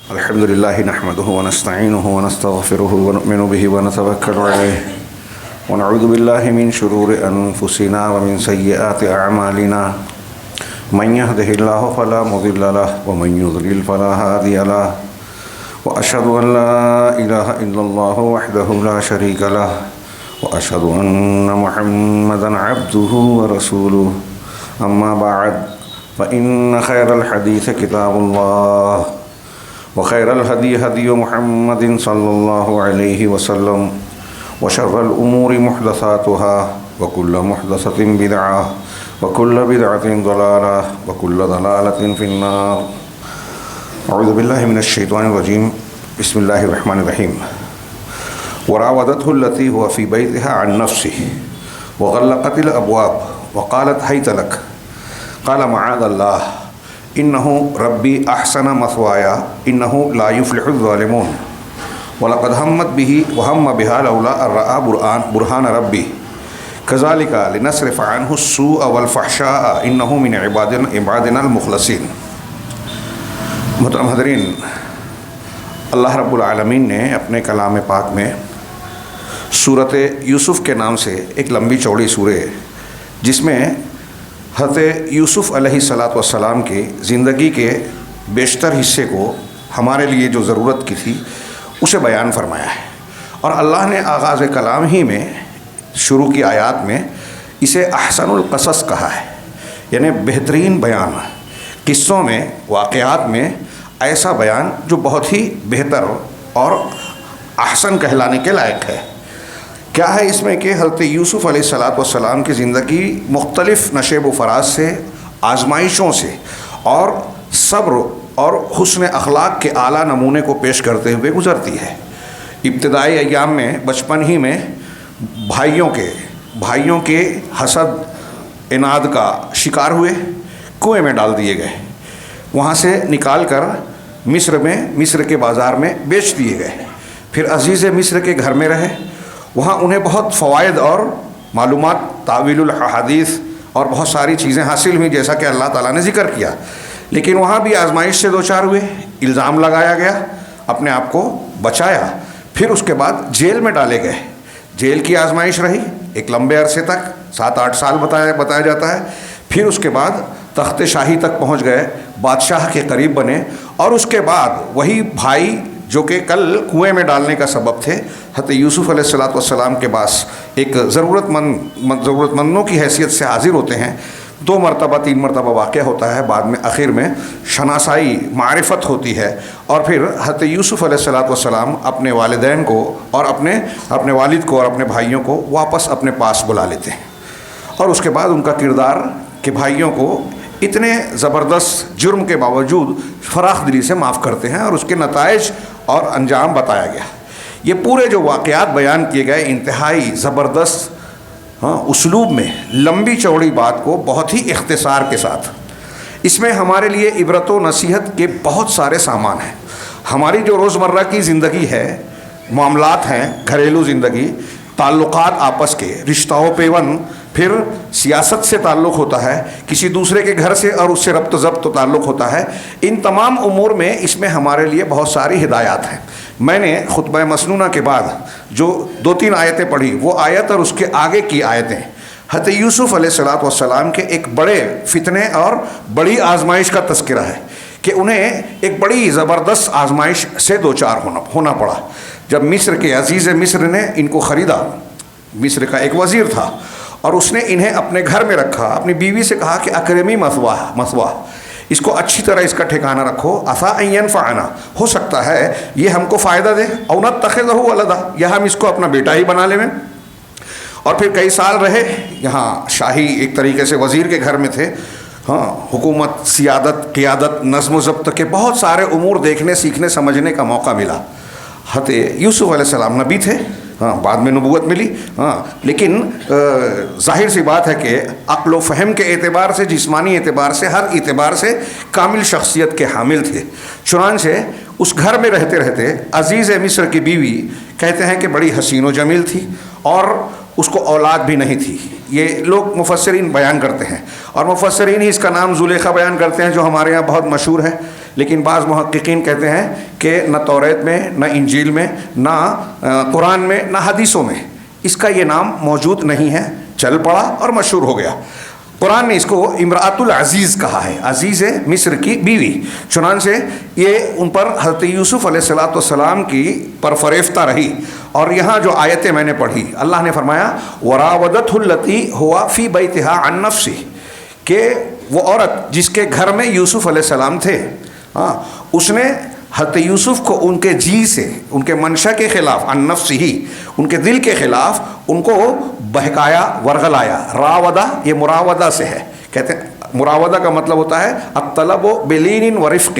الحمد لله نحمده ونستعينه ونستغفره ونؤمن به ونتوكل عليه ونعوذ بالله من شرور أنفسنا ومن سيئات أعمالنا من يهده الله فلا مضل له ومن يضلل فلا هادي له وأشهد أن لا إله إلا الله وحده لا شريك له وأشهد أن محمدا عبده ورسوله أما بعد فإن خير الحديث كتاب الله وخير الهدي هدي محمد صلى الله عليه وسلم وشر الأمور محدثاتها وكل محدثة بدعة وكل بدعة ضلالة وكل ضلالة في النار. أعوذ بالله من الشيطان الرجيم. بسم الله الرحمن الرحيم. وراودته التي هو في بيتها عن نفسه وغلقت الأبواب وقالت هيت لك قال معاذ الله إنه ربي أحسن مثواي إنه لا يفلح الظالمون ولقد همت به وهم بها لولا أن رأى برهان ربي كذلك لنصرف عنه السوء والفحشاء إنه من عبادنا المخلصين. محترم حضرین، اللہ رب العالمین نے اپنے کلام پاک میں سورۃ یوسف کے نام سے ایک لمبی چوڑی سورہ جس میں حضرت یوسف علیہ السلام کی زندگی کے بیشتر حصے کو ہمارے لیے جو ضرورت کی تھی اسے بیان فرمایا ہے، اور اللہ نے آغاز کلام ہی میں شروع کی آیات میں اسے احسن القصص کہا ہے، یعنی بہترین بیان، قصوں میں، واقعات میں ایسا بیان جو بہت ہی بہتر اور احسن کہلانے کے لائق ہے. کیا ہے اس میں کہ حضرت یوسف علیہ السلام کی زندگی مختلف نشیب و فراز سے، آزمائشوں سے اور صبر اور حسن اخلاق کے اعلیٰ نمونے کو پیش کرتے ہوئے گزرتی ہے. ابتدائی ایام میں بچپن ہی میں بھائیوں کے حسد عناد کا شکار ہوئے، کنویں میں ڈال دیے گئے، وہاں سے نکال کر مصر کے بازار میں بیچ دیے گئے. پھر عزیز مصر کے گھر میں رہے، وہاں انہیں بہت فوائد اور معلومات، تعویل الاحادیث اور بہت ساری چیزیں حاصل ہوئیں جیسا کہ اللہ تعالیٰ نے ذکر کیا. لیکن وہاں بھی آزمائش سے دوچار ہوئے، الزام لگایا گیا، اپنے آپ کو بچایا. پھر اس کے بعد جیل میں ڈالے گئے. جیل کی آزمائش رہی ایک لمبے عرصے تک، 7-8 سال بتایا جاتا ہے. پھر اس کے بعد تخت شاہی تک پہنچ گئے، بادشاہ کے قریب بنے، اور اس کے بعد وہی بھائی جو کہ کل کنویں میں ڈالنے کا سبب تھے، حضرت یوسف علیہ السلام کے پاس ایک ضرورت مندوں کی حیثیت سے حاضر ہوتے ہیں. 2 مرتبہ 3 مرتبہ واقعہ ہوتا ہے، بعد میں آخر میں شناسائی معرفت ہوتی ہے، اور پھر حضرت یوسف علیہ السلام اپنے والدین کو اور اپنے والد کو اور اپنے بھائیوں کو واپس اپنے پاس بلا لیتے ہیں. اور اس کے بعد ان کا کردار کہ بھائیوں کو اتنے زبردست جرم کے باوجود فراخ دلی سے معاف کرتے ہیں، اور اس کے نتائج اور انجام بتایا گیا. یہ پورے جو واقعات بیان کیے گئے انتہائی زبردست اسلوب میں، لمبی چوڑی بات کو بہت ہی اختصار کے ساتھ. اس میں ہمارے لیے عبرت و نصیحت کے بہت سارے سامان ہیں. ہماری جو روزمرہ کی زندگی ہے، معاملات ہیں، گھریلو زندگی، تعلقات آپس کے، رشتہ و پیوند، پھر سیاست سے تعلق ہوتا ہے، کسی دوسرے کے گھر سے اور اس سے ربط و ضبط تعلق ہوتا ہے. ان تمام امور میں اس میں ہمارے لیے بہت ساری ہدایات ہیں. میں نے خطبہ مسنونہ کے بعد جو 2-3 آیتیں پڑھی، وہ آیت اور اس کے آگے کی آیتیں حضرت یوسف علیہ السلام کے ایک بڑے فتنے اور بڑی آزمائش کا تذکرہ ہے کہ انہیں ایک بڑی زبردست آزمائش سے دوچار ہونا پڑا. جب مصر کے عزیز مصر نے ان کو خریدا، مصر کا ایک وزیر تھا، اور اس نے انہیں اپنے گھر میں رکھا. اپنی بیوی سے کہا کہ اکرمی مثواہ، اس کو اچھی طرح اس کا ٹھکانہ رکھو، عسیٰ ان ینفعنا، ہو سکتا ہے یہ ہم کو فائدہ دے، او نتخذہ ولدا، یا ہم اس کو اپنا بیٹا ہی بنا لیں. اور پھر کئی سال رہے یہاں، شاہی ایک طریقے سے وزیر کے گھر میں تھے. حکومت، سیادت، قیادت، نظم و ضبط کے بہت سارے امور دیکھنے، سیکھنے، سمجھنے کا موقع ملا. حضرت یوسف علیہ السلام نبی تھے، بعد میں نبوت ملی، لیکن ظاہر سی بات ہے کہ عقل و فہم کے اعتبار سے، جسمانی اعتبار سے، ہر اعتبار سے کامل شخصیت کے حامل تھے. چنانچہ اس گھر میں رہتے رہتے عزیز مصر کی بیوی کہتے ہیں کہ بڑی حسین و جمیل تھی، اور اس کو اولاد بھی نہیں تھی. یہ لوگ مفسرین بیان کرتے ہیں، اور مفسرین ہی اس کا نام زلیخا بیان کرتے ہیں، جو ہمارے یہاں بہت مشہور ہے. لیکن بعض محققین کہتے ہیں کہ نہ توریت میں، نہ انجیل میں، نہ قرآن میں، نہ حدیثوں میں اس کا یہ نام موجود نہیں ہے، چل پڑا اور مشہور ہو گیا۔ قرآن نے اس کو امرأۃ العزیز کہا ہے، عزیز مصر کی بیوی، چنانچہ یہ ان پر حضرت یوسف علیہ السلام کی پر فریفتہ رہی۔ اور یہاں جو آیتیں میں نے پڑھی، اللہ نے فرمایا وراودتہ التی ہوا فی بیتہا عن نفسہ، کہ وہ عورت جس کے گھر میں یوسف علیہ السلام تھے، اس نے حضرت یوسف کو ان کے جی سے، ان کے منشا کے خلاف، عن نفسہ، ان کے دل کے خلاف ان کو بہکایا، ورغلایا۔ راودہ یہ مراودہ سے ہے، کہتے ہیں مراودہ کا مطلب ہوتا ہے الطلب بلین و رفق،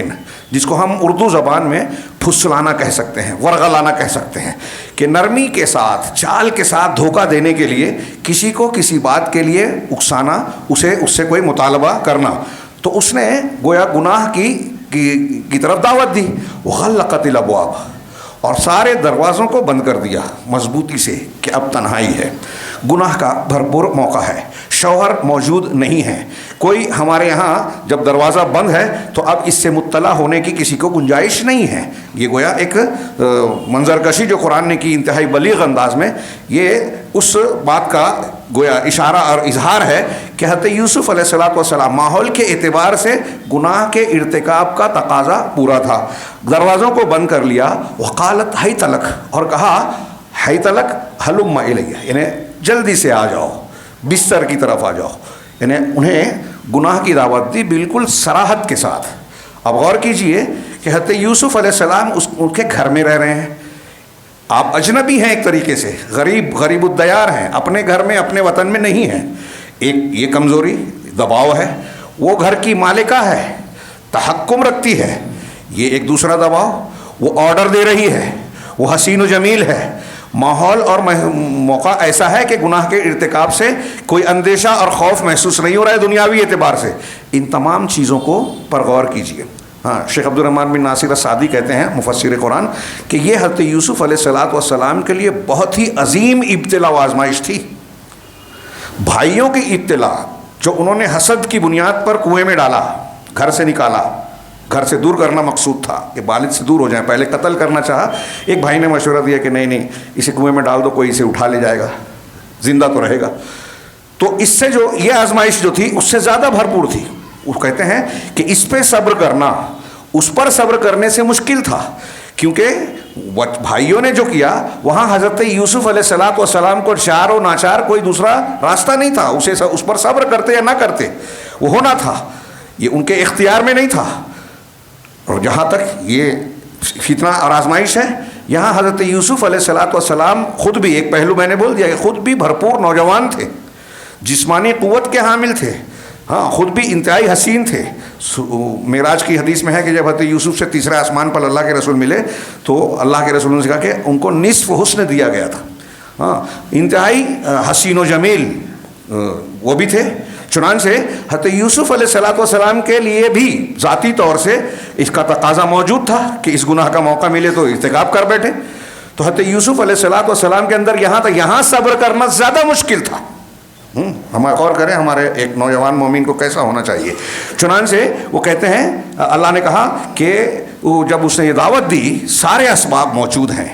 جس کو ہم اردو زبان میں پھسلانا کہہ سکتے ہیں، ورغلانا کہہ سکتے ہیں، کہ نرمی کے ساتھ، چال کے ساتھ دھوکہ دینے کے لیے کسی کو کسی بات کے لیے اکسانا، اس سے کوئی مطالبہ کرنا۔ تو اس نے گویا گناہ کی طرف دعوت دی۔ وغلقت الابواب، اور سارے دروازوں کو بند کر دیا مضبوطی سے کہ اب تنہائی ہے، گناہ کا بھرپور موقع ہے، شوہر موجود نہیں ہے، کوئی ہمارے یہاں جب دروازہ بند ہے تو اب اس سے مطلع ہونے کی کسی کو گنجائش نہیں ہے۔ یہ گویا ایک منظر کشی جو قرآن نے کی انتہائی بلیغ انداز میں، یہ اس بات کا گویا اشارہ اور اظہار ہے کہ حضرت یوسف علیہ السلام ماحول کے اعتبار سے گناہ کے ارتکاب کا تقاضا پورا تھا۔ دروازوں کو بند کر لیا، وقالت حیت لک، اور کہا حیت لک ہلم الیہ، یعنی جلدی سے آ جاؤ، بستر کی طرف آ جاؤ، یعنی انہیں گناہ کی دعوت دی بالکل صراحت کے ساتھ۔ اب غور کیجئے کہ حضرت یوسف علیہ السلام ان کے گھر میں رہ رہے ہیں، آپ اجنبی ہیں ایک طریقے سے، غریب الدیار ہیں، اپنے گھر میں، اپنے وطن میں نہیں ہیں۔ ایک یہ کمزوری، دباؤ ہے، وہ گھر کی مالکہ ہے، تحکم رکھتی ہے، یہ ایک دوسرا دباؤ، وہ آرڈر دے رہی ہے، وہ حسین و جمیل ہے، ماحول اور موقع ایسا ہے کہ گناہ کے ارتکاب سے کوئی اندیشہ اور خوف محسوس نہیں ہو رہا ہے دنیاوی اعتبار سے۔ ان تمام چیزوں کو پر غور کیجیے۔ ہاں، شیخ عبد الرحمن بن ناصر السعدی کہتے ہیں، مفسر قرآن، کہ یہ حضرت یوسف علیہ السلام کے لیے بہت ہی عظیم ابتلا و آزمائش تھی۔ بھائیوں کی ابتلا جو انہوں نے حسد کی بنیاد پر کنویں میں ڈالا، گھر سے نکالا، گھر سے دور کرنا مقصود تھا کہ والد سے دور ہو جائیں، پہلے قتل کرنا چاہا، ایک بھائی نے مشورہ دیا کہ نہیں اسے کنویں میں ڈال دو، کوئی اسے اٹھا لے جائے گا، زندہ تو رہے گا۔ تو اس سے جو یہ آزمائش جو تھی اس سے زیادہ بھرپور تھی۔ وہ کہتے ہیں کہ اس پہ صبر کرنا اس پر صبر کرنے سے مشکل تھا، کیونکہ بھائیوں نے جو کیا وہاں حضرت یوسف علیہ السلام کو چار و ناچار کوئی دوسرا راستہ نہیں تھا، اس پر صبر کرتے یا نہ کرتے، وہ ہونا تھا، یہ ان کے اختیار میں نہیں تھا۔ اور جہاں تک یہ فتنہ اور آزمائش ہے، یہاں حضرت یوسف علیہ السلام خود بھی، ایک پہلو میں نے بول دیا کہ خود بھی بھرپور نوجوان تھے، جسمانی قوت کے حامل تھے، ہاں خود بھی انتہائی حسین تھے۔ معراج کی حدیث میں ہے کہ جب حضرت یوسف سے تیسرے آسمان پر اللہ کے رسول ملے تو اللہ کے رسول نے کہا کہ ان کو نصف حسن دیا گیا تھا، ہاں انتہائی حسین و جمیل وہ بھی تھے۔ چنانچہ حضرت یوسف علیہ السلام کے لیے بھی ذاتی طور سے اس کا تقاضا موجود تھا کہ اس گناہ کا موقع ملے تو ارتکاب کر بیٹھے۔ تو حضرت یوسف علیہ السلام کے اندر یہاں صبر کرنا زیادہ مشکل تھا۔ ہم غور کریں ہمارے ایک نوجوان مومن کو کیسا ہونا چاہیے۔ چنانچہ وہ کہتے ہیں، اللہ نے کہا کہ جب اس نے یہ دعوت دی سارے اسباب موجود ہیں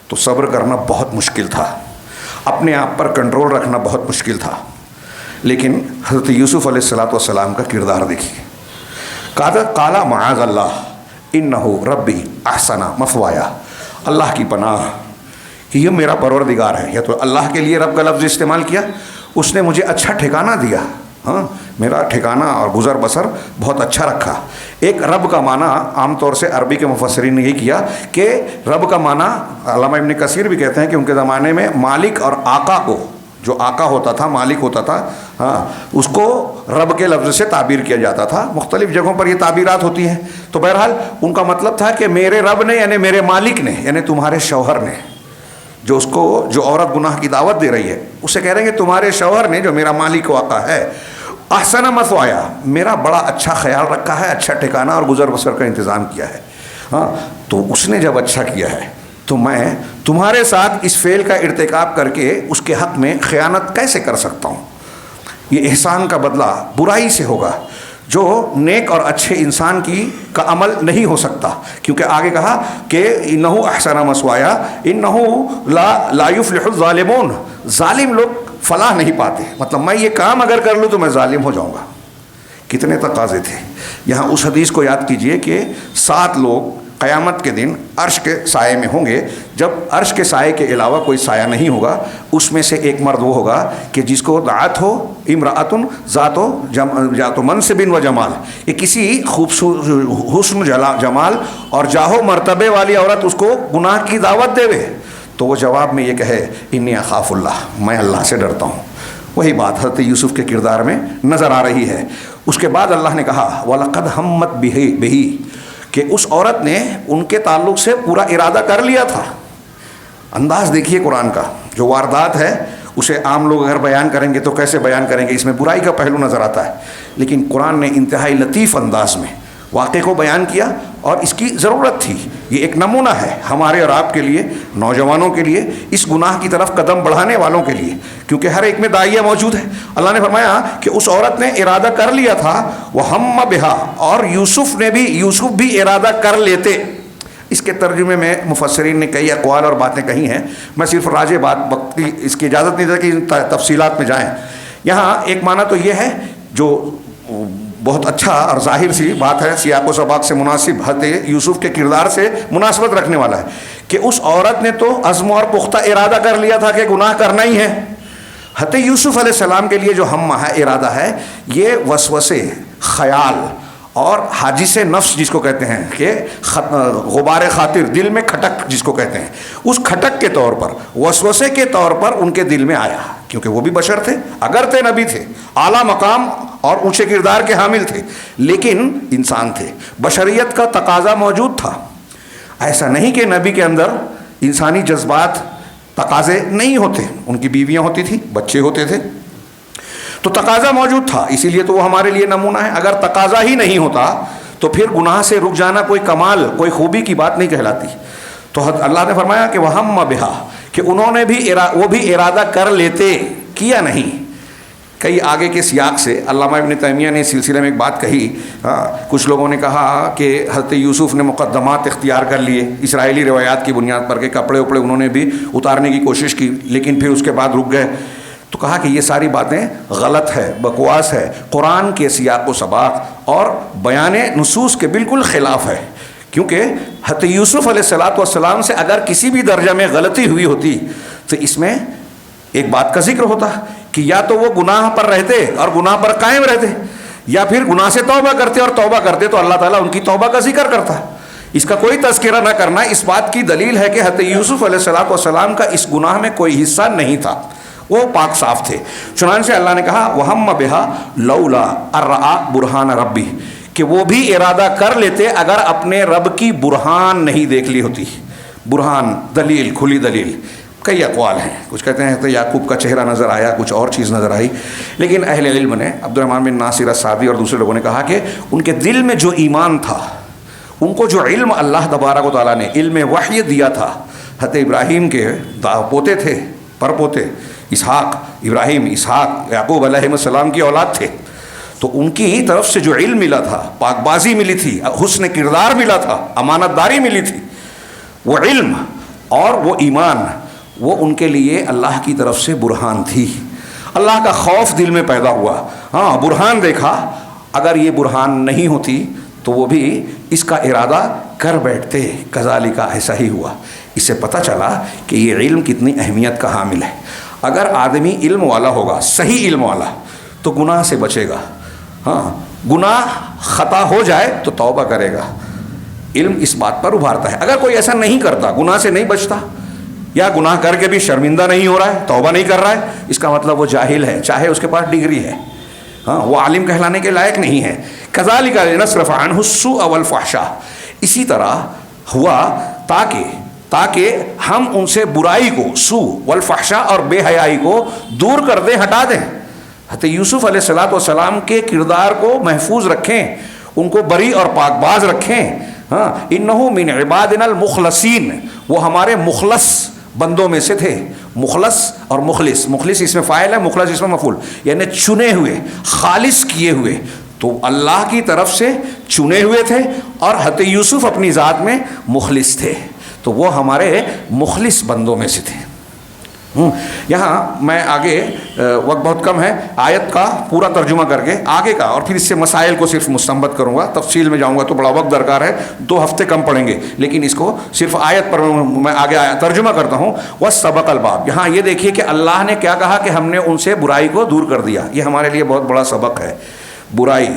تو صبر کرنا بہت مشکل تھا، اپنے آپ پر کنٹرول رکھنا بہت مشکل تھا۔ لیکن حضرت یوسف علیہ السلام کا کردار دیکھیے، قال معاذ اللہ انہ ربی احسن مثوایا، اللہ کی پناہ کہ یہ میرا پروردگار ہے۔ یا تو اللہ کے لیے رب کا لفظ استعمال کیا، اس نے مجھے اچھا ٹھکانہ دیا، ہاں میرا ٹھکانہ اور گزر بسر بہت اچھا رکھا۔ ایک رب کا معنی عام طور سے عربی کے مفسرین نے یہ کیا کہ رب کا معنی، علامہ ابن کثیر بھی کہتے ہیں کہ ان کے زمانے میں مالک اور آقا کو، جو آقا ہوتا تھا، مالک ہوتا تھا، ہاں اس کو رب کے لفظ سے تعبیر کیا جاتا تھا۔ مختلف جگہوں پر یہ تعبیرات ہوتی ہیں۔ تو بہرحال ان کا مطلب تھا کہ میرے رب نے، یعنی میرے مالک نے، یعنی تمہارے شوہر نے، جو اس کو، جو عورت گناہ کی دعوت دے رہی ہے اسے کہہ رہے ہیں کہ تمہارے شوہر نے، جو میرا مالک و آقا ہے، احسن مثوایا، میرا بڑا اچھا خیال رکھا ہے، اچھا ٹھکانہ اور گزر بسر کا انتظام کیا ہے۔ ہاں تو اس نے جب اچھا کیا ہے تو میں تمہارے ساتھ اس فعل کا ارتکاب کر کے اس کے حق میں خیانت کیسے کر سکتا ہوں؟ یہ احسان کا بدلہ برائی سے ہوگا۔ جو نیک اور اچھے انسان کا عمل نہیں ہو سکتا، کیونکہ آگے کہا کہ انہو احسن مسوایا انہو لا یفلح الظالمون، ظالم لوگ فلاح نہیں پاتے، مطلب میں یہ کام اگر کر لوں تو میں ظالم ہو جاؤں گا۔ کتنے تقاضے تھے۔ یہاں اس حدیث کو یاد کیجئے کہ 7 لوگ قیامت کے دن عرش کے سائے میں ہوں گے، جب عرش کے سائے کے علاوہ کوئی سایہ نہیں ہوگا، اس میں سے ایک مرد وہ ہوگا کہ جس کو دعت ہو امرأۃ ذات منصب و جمال، یہ کسی خوبصورت حسن جمال اور جاہ و مرتبے والی عورت اس کو گناہ کی دعوت دے، تو وہ جواب میں یہ کہے انی اخاف اللہ، میں اللہ سے ڈرتا ہوں۔ وہی بات حضرت یوسف کے کردار میں نظر آ رہی ہے۔ اس کے بعد اللہ نے کہا وَلَقَدْ ہَمَّتْ بِهِ، کہ اس عورت نے ان کے تعلق سے پورا ارادہ کر لیا تھا۔ انداز دیکھیے قرآن کا، جو واردات ہے اسے عام لوگ اگر بیان کریں گے تو کیسے بیان کریں گے، اس میں برائی کا پہلو نظر آتا ہے، لیکن قرآن نے انتہائی لطیف انداز میں واقعے کو بیان کیا، اور اس کی ضرورت تھی۔ یہ ایک نمونہ ہے ہمارے اور آپ کے لیے، نوجوانوں کے لیے، اس گناہ کی طرف قدم بڑھانے والوں کے لیے، کیونکہ ہر ایک میں داعیہ موجود ہے۔ اللہ نے فرمایا کہ اس عورت نے ارادہ کر لیا تھا، وَهَمَّ بِهَا، اور یوسف بھی ارادہ کر لیتے۔ اس کے ترجمے میں مفسرین نے کئی اقوال اور باتیں کہی ہیں، میں صرف راجع بات وقت کی اس کی اجازت نہیں دیتا کہ تفصیلات میں جائیں۔ یہاں ایک معنی تو یہ ہے جو بہت اچھا اور ظاہر سی بات ہے، سیاق و سباق سے مناسب، حضرت یوسف کے کردار سے مناسبت رکھنے والا ہے، کہ اس عورت نے تو عزم اور پختہ ارادہ کر لیا تھا کہ گناہ کرنا ہی ہے۔ حضرت یوسف علیہ السلام کے لیے جو ہم ارادہ ہے، یہ وسوسے، خیال اور حاجس نفس جس کو کہتے ہیں، کہ غبار خاطر، دل میں کھٹک جس کو کہتے ہیں، اس کھٹک کے طور پر، وسوسے کے طور پر ان کے دل میں آیا، کیونکہ وہ بھی بشر تھے، اگر تھے نبی تھے، اعلیٰ مقام اور اونچے کردار کے حامل تھے، لیکن انسان تھے، بشریت کا تقاضا موجود تھا۔ ایسا نہیں کہ نبی کے اندر انسانی جذبات، تقاضے نہیں ہوتے، ان کی بیویاں ہوتی تھیں، بچے ہوتے تھے، تو تقاضا موجود تھا، اسی لیے تو وہ ہمارے لیے نمونہ ہے۔ اگر تقاضا ہی نہیں ہوتا تو پھر گناہ سے رک جانا کوئی کمال، کوئی خوبی کی بات نہیں کہلاتی۔ تو اللہ نے فرمایا کہ وَهَمَّ بِهَا، کہ انہوں نے بھی وہ بھی ارادہ کر لیتے، کیا نہیں۔ کئی آگے کے سیاق سے علامہ ابن تیمیہ نے اس سلسلے میں ایک بات کہی، کچھ لوگوں نے کہا کہ حضرت یوسف نے مقدمات اختیار کر لیے اسرائیلی روایات کی بنیاد پر، کہ کپڑے وپڑے انہوں نے بھی اتارنے کی کوشش کی، لیکن پھر اس کے بعد رک گئے۔ تو کہا کہ یہ ساری باتیں غلط ہے، بکواس ہے، قرآن کے سیاق و سباق اور بیان نصوص کے بالکل خلاف ہے، کیونکہ حضرت یوسف علیہ السلام سے اگر کسی بھی درجہ میں غلطی ہوئی ہوتی تو اس میں ایک بات کا ذکر ہوتا کہ یا تو وہ گناہ پر رہتے اور گناہ پر قائم رہتے، یا پھر گناہ سے توبہ کرتے اور توبہ کرتے تو اللہ تعالیٰ ان کی توبہ کا ذکر کرتا۔ اس کا کوئی تذکرہ نہ کرنا اس بات کی دلیل ہے کہ حضرت یوسف علیہ السلام کا اس گناہ میں کوئی حصہ نہیں تھا، وہ پاک صاف تھے۔ چنانچہ اللہ نے کہا وَهَمَّ بِهَا لَوْلَا أَن رَأَىٰ بُرْهَانَ رَبِّهِ، کہ وہ بھی ارادہ کر لیتے اگر اپنے رب کی برہان نہیں دیکھ لی ہوتی۔ برہان، دلیل، کھلی دلیل، کئی اقوال ہیں، کچھ کہتے ہیں تو یعقوب کا چہرہ نظر آیا، کچھ اور چیز نظر آئی، لیکن اہل علم نے، عبد الرحمن بن ناصر السعدی اور دوسرے لوگوں نے کہا کہ ان کے دل میں جو ایمان تھا، ان کو جو علم اللہ تبارک و تعالیٰ نے علم وحی دیا تھا، حضرت ابراہیم کے پوتے تھے، پر پوتے، اسحاق، ابراہیم، اسحاق، یعقوب علیہ السلام کی اولاد تھے، تو ان کی طرف سے جو علم ملا تھا، پاک بازی ملی تھی، حسن کردار ملا تھا، امانت داری ملی تھی، وہ علم اور وہ ایمان، وہ ان کے لیے اللہ کی طرف سے برہان تھی۔ اللہ کا خوف دل میں پیدا ہوا، ہاں برہان دیکھا، اگر یہ برہان نہیں ہوتی تو وہ بھی اس کا ارادہ کر بیٹھتے، کذالک ایسا ہی ہوا۔ اس سے پتہ چلا کہ یہ علم کتنی اہمیت کا حامل ہے۔ اگر آدمی علم والا ہوگا، صحیح علم والا، تو گناہ سے بچے گا، ہاں گناہ خطا ہو جائے تو توبہ کرے گا۔ علم اس بات پر ابھارتا ہے۔ اگر کوئی ایسا نہیں کرتا، گناہ سے نہیں بچتا، یا گناہ کر کے بھی شرمندہ نہیں ہو رہا ہے، توبہ نہیں کر رہا ہے، اس کا مطلب وہ جاہل ہے، چاہے اس کے پاس ڈگری ہے، ہاں وہ عالم کہلانے کے لائق نہیں ہے۔ کذالک لنصرف عنہ السوء والفحشاء، اسی طرح ہوا تاکہ ہم ان سے برائی کو، سوء والفحشاء اور بے حیائی کو دور کر دیں، ہٹا دیں۔ حضرت یوسف علیہ السلام کے کردار کو محفوظ رکھیں، ان کو بری اور پاک باز رکھیں۔ ہاں انہو من عبادنا المخلصین، وہ ہمارے مخلص بندوں میں سے تھے۔ مخلص اور مخلص، مخلص اس میں فاعل ہے، مخلص اس میں مفعول، یعنی چنے ہوئے، خالص کیے ہوئے، تو اللہ کی طرف سے چنے ہوئے تھے اور حضرت یوسف اپنی ذات میں مخلص تھے، تو وہ ہمارے مخلص بندوں میں سے تھے۔ یہاں میں آگے وقت بہت کم ہے، آیت کا پورا ترجمہ کر کے آگے کا اور پھر اس سے مسائل کو صرف مستنبط کروں گا، تفصیل میں جاؤں گا تو بڑا وقت درکار ہے، 2 ہفتے کم پڑیں گے، لیکن اس کو صرف آیت پر میں آگے ترجمہ کرتا ہوں۔ وَسَبَقَ الْبَابِ، یہاں یہ دیکھیے کہ اللہ نے کیا کہا کہ ہم نے ان سے برائی کو دور کر دیا، یہ ہمارے لیے بہت بڑا سبق ہے۔ برائی،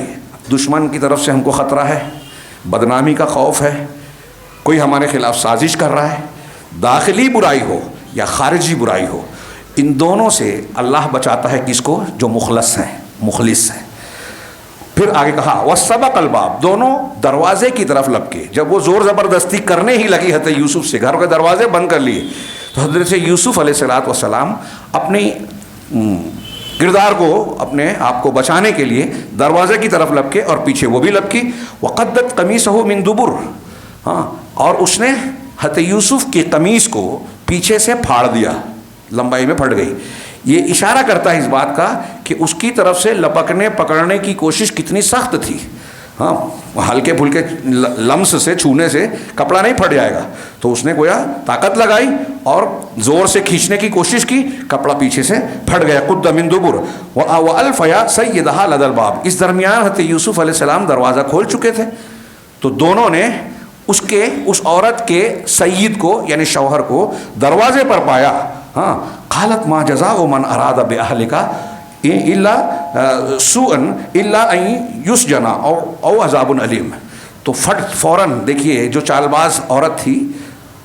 دشمن کی طرف سے ہم کو خطرہ ہے، بدنامی کا خوف ہے، کوئی ہمارے خلاف سازش کر رہا ہے، داخلی برائی ہو یا خارجی برائی ہو، ان دونوں سے اللہ بچاتا ہے کس کو؟ جو مخلص ہیں۔ پھر آگے کہا وَسَبَقَ الْبَابِ، دونوں دروازے کی طرف لپکے۔ جب وہ زور زبردستی کرنے ہی لگی حضرت یوسف سے، گھر کے دروازے بند کر لیے، تو حضرت یوسف علیہ السلام اپنی کردار کو، اپنے آپ کو بچانے کے لیے دروازے کی طرف لپکے اور پیچھے وہ بھی لپکی۔ وَقَدَّتْ قَمِيصَهُ مِن دُبُرٍ، اور اس نے حضرت یوسف کی قمیص کو پیچھے سے پھاڑ دیا، لمبائی میں پھٹ گئی۔ یہ اشارہ کرتا ہے اس بات کا کہ اس کی طرف سے لپکنے پکڑنے کی کوشش کتنی سخت تھی۔ ہلکے پھلکے لمس سے، چھونے سے کپڑا نہیں پھٹ جائے گا، تو اس نے گویا طاقت لگائی اور زور سے کھینچنے کی کوشش کی، کپڑا پیچھے سے پھٹ گیا۔ قُدَّ مِن دُبُرٍ وَأَلْفَيَا سَيِّدَهَا لَدَى الْبَابِ، اس درمیان حضرت یوسف علیہ السلام دروازہ کھول چکے تھے، تو دونوں نے اس عورت کے سید کو یعنی شوہر کو دروازے پر پایا۔ قالت ما جزاء من اراد باهلك الا سوءا الا ان يسجن او عذاب الیم، تو فوراً دیکھیے جو چال باز عورت تھی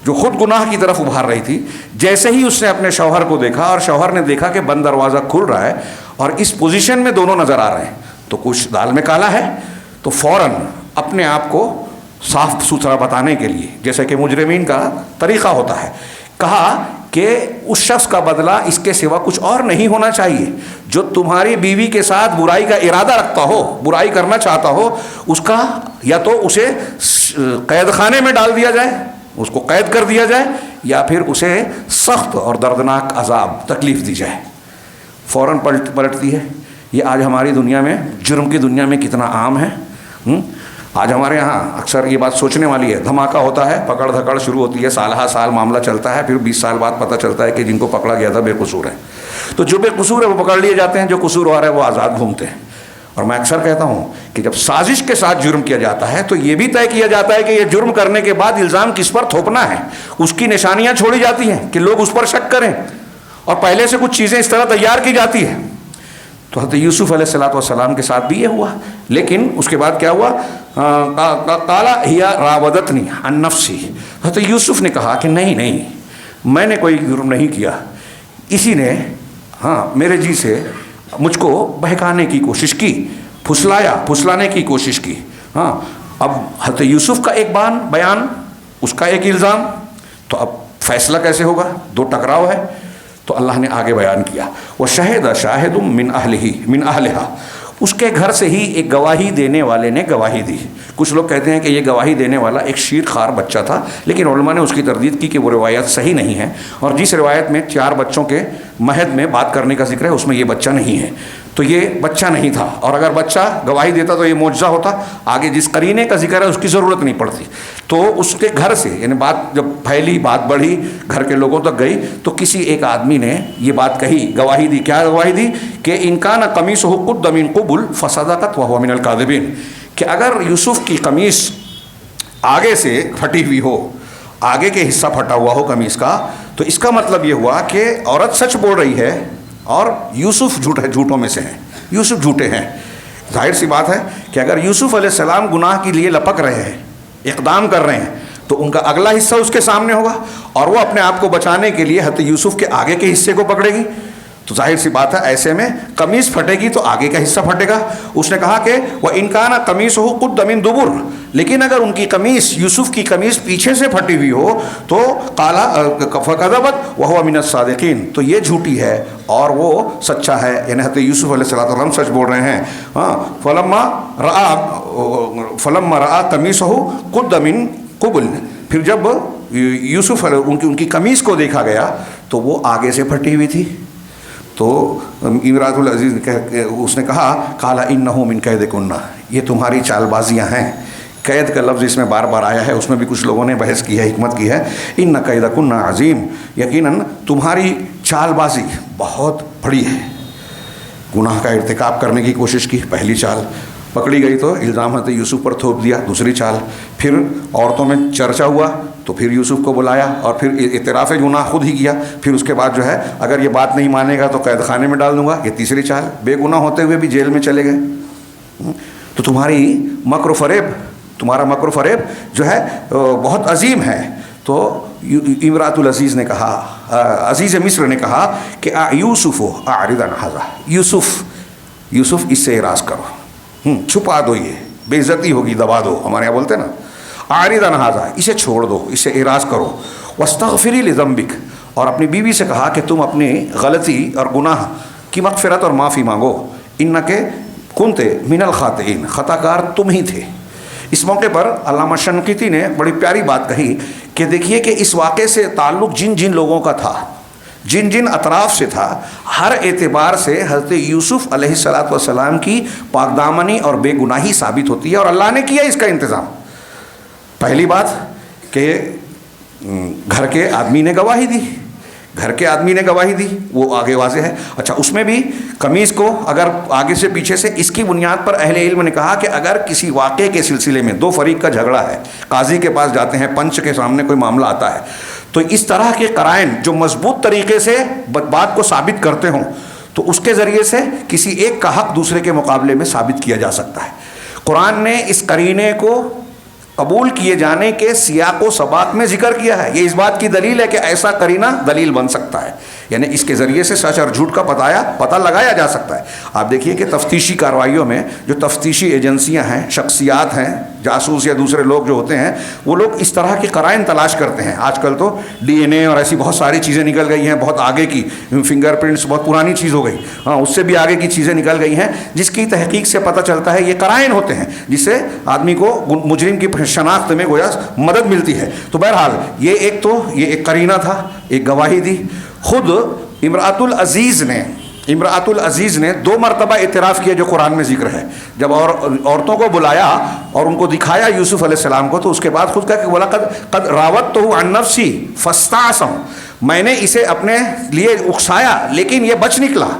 جو خود گناہ کی طرف ابھار رہی تھی، جیسے ہی اس نے اپنے شوہر کو دیکھا اور شوہر نے دیکھا کہ بند دروازہ کھل رہا ہے اور اس پوزیشن میں دونوں نظر آ رہے ہیں، تو کچھ دال میں کالا ہے، تو فوراً اپنے آپ کو صاف ستھرا بتانے کے لیے، جیسے کہ مجرمین کا طریقہ ہوتا ہے، کہا کہ اس شخص کا بدلہ اس کے سوا کچھ اور نہیں ہونا چاہیے جو تمہاری بیوی کے ساتھ برائی کا ارادہ رکھتا ہو، برائی کرنا چاہتا ہو، اس کا یا تو اسے قید خانے میں ڈال دیا جائے، اس کو قید کر دیا جائے، یا پھر اسے سخت اور دردناک عذاب، تکلیف دی جائے۔ فوراً پلٹتی ہے۔ یہ آج ہماری دنیا میں، جرم کی دنیا میں کتنا عام ہے۔ آج ہمارے ہاں اکثر یہ بات سوچنے والی ہے، دھماکہ ہوتا ہے، پکڑ دھکڑ شروع ہوتی ہے، سالہ سال معاملہ چلتا ہے، پھر 20 سال بعد پتہ چلتا ہے کہ جن کو پکڑا گیا تھا بے قصور ہے، تو جو بے قصور ہے وہ پکڑ لیے جاتے ہیں، جو قصوروار ہے وہ آزاد گھومتے ہیں۔ اور میں اکثر کہتا ہوں کہ جب سازش کے ساتھ جرم کیا جاتا ہے تو یہ بھی طے کیا جاتا ہے کہ یہ جرم کرنے کے بعد الزام کس پر تھوپنا ہے، اس کی نشانیاں چھوڑی جاتی ہیں کہ لوگ اس پر شک کریں، اور پہلے سے کچھ چیزیں اس طرح تیار کی جاتی ہیں۔ تو حضرت یوسف علیہ السلام کے ساتھ بھی یہ ہوا، لیکن اس کے بعد کیا ہوا؟ قال ہی راودتنی عن نفسی، حضرت یوسف نے کہا کہ نہیں میں نے کوئی جرم نہیں کیا، اسی نے میرے جی سے مجھ کو بہکانے کی کوشش کی، پھسلانے کی کوشش کی۔ اب حضرت یوسف کا ایک بیان، اس کا ایک الزام، تو اب فیصلہ کیسے ہوگا؟ دو ٹکراؤ ہے، تو اللہ نے آگے بیان کیا وَشَهِدَ شَاهِدٌ مِّنْ أَهْلِهَا، اس کے گھر سے ہی ایک گواہی دینے والے نے گواہی دی۔ کچھ لوگ کہتے ہیں کہ یہ گواہی دینے والا ایک شیر خوار بچہ تھا، لیکن علماء نے اس کی تردید کی کہ وہ روایت صحیح نہیں ہے، اور جس روایت میں 4 بچوں کے مہد میں بات کرنے کا ذکر ہے اس میں یہ بچہ نہیں ہے، تو یہ بچہ نہیں تھا، اور اگر بچہ گواہی دیتا تو یہ معجزہ ہوتا، آگے جس قرینے کا ذکر ہے اس کی ضرورت نہیں پڑتی۔ تو اس کے گھر سے یعنی بات جب پھیلی، بات بڑھی، گھر کے لوگوں تک گئی، تو کسی ایک آدمی نے یہ بات کہی، گواہی دی۔ کیا گواہی دی؟ کہ ان کان قمیصہ قد من قبل فصدقت وهو من الكاذبین، کہ اگر یوسف کی قمیص آگے سے پھٹی ہوئی ہو، آگے کے حصہ پھٹا ہوا ہو قمیص کا، تو اس کا مطلب یہ ہوا کہ عورت سچ بول رہی ہے اور یوسف جھوٹوں میں سے ہیں، یوسف جھوٹے ہیں۔ ظاہر سی بات ہے کہ اگر یوسف علیہ السلام گناہ کے لیے لپک رہے ہیں، اقدام کر رہے ہیں، تو ان کا اگلا حصہ اس کے سامنے ہوگا، اور وہ اپنے آپ کو بچانے کے لیے حضرت یوسف کے آگے کے حصے کو پکڑے گی، تو ظاہر سی بات ہے ایسے میں قمیص پھٹے گی تو آگے کا حصہ پھٹے گا۔ اس نے کہا کہ وَإِنْ كَانَ قَمِيصُهُ قُدَّ مِن دُبُرٍ، لیکن اگر ان کی قمیص، یوسف کی قمیص پیچھے سے پھٹی ہوئی ہو تو قَالَ فَكَذَبَتْ وَهُوَ مِنَ الصَّادِقِينَ، تو یہ جھوٹی ہے اور وہ سچا ہے، یعنی حضرت یوسف علیہ السلام سچ بول رہے ہیں۔ فَلَمَّا رَأَى قَمِيصَهُ قُدَّ مِن قُبُلٍ، پھر جب یوسف ان کی قمیص کو دیکھا گیا تو وہ آگے سے پھٹی ہوئی تھی۔ تو امراۃ العزیز اس نے کہا قال انہ من کیدکن، یہ تمہاری چال بازیاں ہیں. قید کا لفظ اس میں بار بار آیا ہے، اس میں بھی کچھ لوگوں نے بحث کی ہے، حکمت کی ہے. ان کیدکن عظیم، یقیناً تمہاری چال بازی بہت بڑی ہے. گناہ کا ارتکاب کرنے کی کوشش کی، پہلی چال. پکڑی گئی تو الزام حضرت یوسف پر تھوپ دیا، دوسری چال. پھر عورتوں میں چرچا ہوا تو پھر یوسف کو بلایا اور پھر اعتراف گناہ خود ہی کیا. پھر اس کے بعد جو ہے اگر یہ بات نہیں مانے گا تو قید خانے میں ڈال دوں گا، یہ تیسری چال. بے گناہ ہوتے ہوئے بھی جیل میں چلے گئے. تو تمہاری مکر و فریب، تمہارا مکر و فریب جو ہے بہت عظیم ہے. تو امراۃ العزیز نے کہا، عزیز مصر نے کہا کہ یوسف اعرض عن ھذا، یوسف اس سے اعراض کرو، چھپا دو، یہ بے عزتی ہوگی، دبا دو، ہمارے یہاں بولتے ہیں نا، اعرض عن ھذا، اسے چھوڑ دو، اسے اعراض کرو. واستغفری لذنبک، اور اپنی بیوی سے کہا کہ تم اپنی غلطی اور گناہ کی مغفرت اور معافی مانگو. انک کنت من الخاطئین، خطا کار تم ہی تھے. اس موقع پر علامہ شنقیطی نے بڑی پیاری بات کہی کہ دیکھیے کہ اس واقعے سے تعلق جن جن لوگوں کا تھا، جن جن اطراف سے تھا، ہر اعتبار سے حضرت یوسف علیہ الصلاۃ والسلام کی پاک دامنی اور بے گناہی ثابت ہوتی ہے، اور اللہ نے کیا اس کا انتظام. پہلی بات کہ گھر کے آدمی نے گواہی دی، گھر کے آدمی نے گواہی دی، وہ آگے واضح ہے. اچھا، اس میں بھی قمیص کو اگر آگے سے پیچھے سے، اس کی بنیاد پر اہل علم نے کہا کہ اگر کسی واقعے کے سلسلے میں دو فریق کا جھگڑا ہے، قاضی کے پاس جاتے ہیں، پنچ کے سامنے کوئی معاملہ آتا ہے، تو اس طرح کے قرائن جو مضبوط طریقے سے بات کو ثابت کرتے ہوں تو اس کے ذریعے سے کسی ایک کا حق دوسرے کے مقابلے میں ثابت کیا جا سکتا ہے. قرآن نے اس قرینے کو قبول کیے جانے کے سیاق و سباق میں ذکر کیا ہے. یہ اس بات کی دلیل ہے کہ ایسا قرینہ دلیل بن سکتا ہے، یعنی اس کے ذریعے سے سچ اور جھوٹ کا پتہ لگایا جا سکتا ہے. آپ دیکھیے کہ تفتیشی کارروائیوں میں جو تفتیشی ایجنسیاں ہیں، شخصیات ہیں، جاسوس یا دوسرے لوگ جو ہوتے ہیں، وہ لوگ اس طرح کے قرائن تلاش کرتے ہیں. آج کل تو ڈی این اے اور ایسی بہت ساری چیزیں نکل گئی ہیں، بہت آگے کی فنگر پرنٹس بہت پرانی چیز ہو گئی، ہاں اس سے بھی آگے کی چیزیں نکل گئی ہیں، جس کی تحقیق سے پتہ چلتا ہے یہ قرائن ہوتے ہیں جس سے آدمی کو مجرم کی شناخت میں گویا مدد ملتی ہے. تو بہرحال یہ ایک قرینہ تھا، ایک گواہی دی. خود امراۃ العزیز نے 2 مرتبہ اعتراف کیا جو قرآن میں ذکر ہے. جب عورتوں کو بلایا اور ان کو دکھایا یوسف علیہ السلام کو، تو اس کے بعد خود کہا کہ وَلَقَدْ قَدْ رَاوَدتُّهُ عَن نَفْسِي فَاسْتَعْصَمَ، میں نے اسے اپنے لیے اکسایا لیکن یہ بچ نکلا.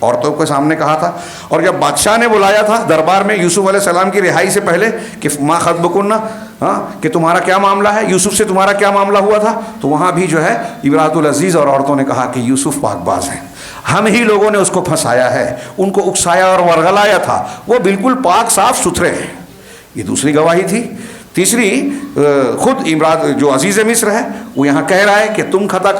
عورتوں کے سامنے کہا تھا. اور جب بادشاہ نے بلایا تھا دربار میں یوسف علیہ السلام کی رہائی سے پہلے کہ ما خطبکن، کہ تمہارا کیا معاملہ ہے، یوسف سے تمہارا کیا معاملہ ہوا تھا، تو وہاں بھی جو ہے امراۃ العزیز اور عورتوں نے کہا کہ یوسف پاک باز ہیں، ہم ہی لوگوں نے اس کو پھنسایا ہے، ان کو اکسایا اور ورغلایا تھا، وہ بالکل پاک صاف ستھرے ہیں. یہ دوسری گواہی تھی. تیسری، خود امراۃ جو عزیز مصر ہے وہ یہاں کہہ رہا ہے کہ تم خطا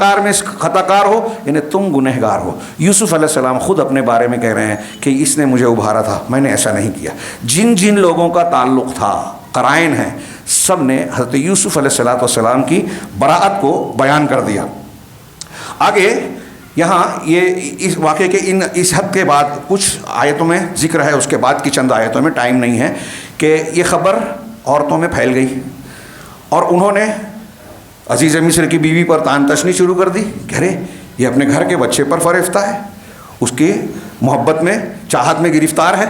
کار ہو، یعنی تم گنہگار ہو. یوسف علیہ السلام خود اپنے بارے میں کہہ رہے ہیں کہ اس نے مجھے ابھارا تھا، میں نے ایسا نہیں کیا. جن جن لوگوں کا تعلق تھا، قرائن ہیں، سب نے حضرت یوسف علیہ السلام کی براءت کو بیان کر دیا. آگے یہاں یہ اس واقعے کے اس حد کے بعد کچھ آیتوں میں ذکر ہے، اس کے بعد کی چند آیتوں میں ٹائم نہیں ہے، کہ یہ خبر عورتوں میں پھیل گئی اور انہوں نے عزیز مصر کی بیوی پر تان تشنی شروع کر دی کہ ارے یہ اپنے گھر کے بچے پر فریفتہ ہے، اس کی محبت میں، چاہت میں گرفتار ہے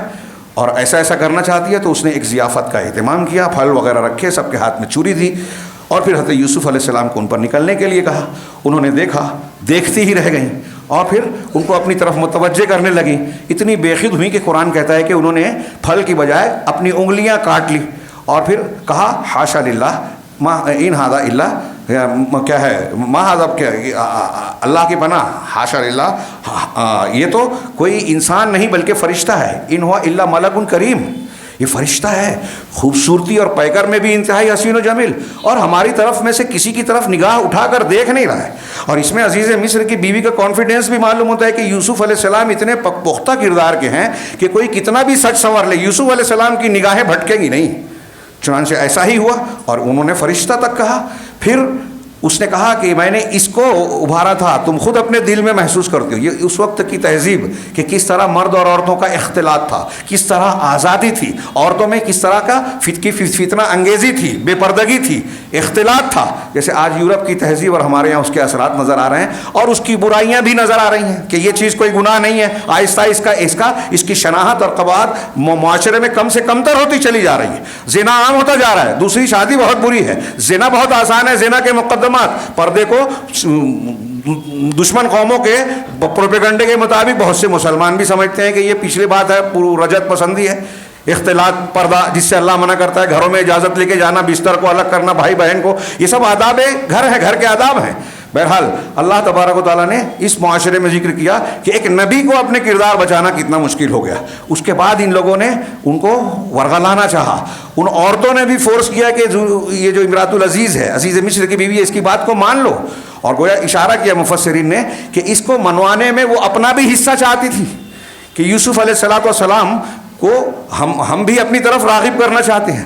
اور ایسا کرنا چاہتی ہے. تو اس نے ایک ضیافت کا اہتمام کیا، پھل وغیرہ رکھے، سب کے ہاتھ میں چوری دی اور پھر حضرت یوسف علیہ السلام کو ان پر نکلنے کے لیے کہا. انہوں نے دیکھا، دیکھتی ہی رہ گئیں اور پھر ان کو اپنی طرف متوجہ کرنے لگیں. اتنی بے خود ہوئی کہ قرآن کہتا ہے کہ انہوں نے پھل کی بجائے اپنی انگلیاں کاٹ لی اور پھر کہا حاشا للہ ما ان ھذا الا کیا ہے ما ھذا، اللہ کی پناہ، حاشا للہ، یہ تو کوئی انسان نہیں بلکہ فرشتہ ہے. ان ہوا الا ملک کریم، یہ فرشتہ ہے، خوبصورتی اور پیکر میں بھی انتہائی حسین و جمیل، اور ہماری طرف میں سے کسی کی طرف نگاہ اٹھا کر دیکھ نہیں رہا ہے. اور اس میں عزیز مصر کی بیوی کا کانفیڈنس بھی معلوم ہوتا ہے کہ یوسف علیہ السلام اتنے پختہ کردار کے ہیں کہ کوئی کتنا بھی سچ سنور لے، یوسف علیہ السلام کی نگاہیں بھٹکیں گی نہیں. چنانچہ ایسا ہی ہوا اور انہوں نے فرشتہ تک کہا. پھر اس نے کہا کہ میں نے اس کو ابھارا تھا، تم خود اپنے دل میں محسوس کرتے ہو. یہ اس وقت کی تہذیب کہ کس طرح مرد اور عورتوں کا اختلاط تھا، کس طرح آزادی تھی، عورتوں میں کس طرح کا فتنہ انگیزی تھی، بے پردگی تھی، اختلاط تھا. جیسے آج یورپ کی تہذیب اور ہمارے یہاں اس کے اثرات نظر آ رہے ہیں، اور اس کی برائیاں بھی نظر آ رہی ہیں کہ یہ چیز کوئی گناہ نہیں ہے. آہستہ اس کی شناخت اور قواعد معاشرے میں کم سے کم تر ہوتی چلی جا رہی ہے. زنا عام ہوتا جا رہا ہے، دوسری شادی بہت بری ہے، زنا بہت آسان ہے، زنا کے مقدمات، پردے کو دشمن قوموں کے پروپیگنڈے کے مطابق بہت سے مسلمان بھی سمجھتے ہیں کہ یہ پچھلی بات ہے، رجت پسندی ہے. اختلاط، پردہ جس سے اللہ منع کرتا ہے، گھروں میں اجازت لے کے جانا، بستر کو الگ کرنا بھائی بہن کو، یہ سب آداب گھر ہے، گھر کے آداب ہیں. بہرحال اللہ تبارک و تعالیٰ نے اس معاشرے میں ذکر کیا کہ ایک نبی کو اپنے کردار بچانا کتنا مشکل ہو گیا. اس کے بعد ان لوگوں نے ان کو ورغلانا چاہا. ان عورتوں نے بھی فورس کیا کہ یہ جو امراۃ العزیز ہے، عزیز مصر کی بیوی ہے، اس کی بات کو مان لو. اور گویا اشارہ کیا مفسرین نے کہ اس کو منوانے میں وہ اپنا بھی حصہ چاہتی تھی کہ یوسف علیہ السلام کو ہم بھی اپنی طرف راغب کرنا چاہتے ہیں.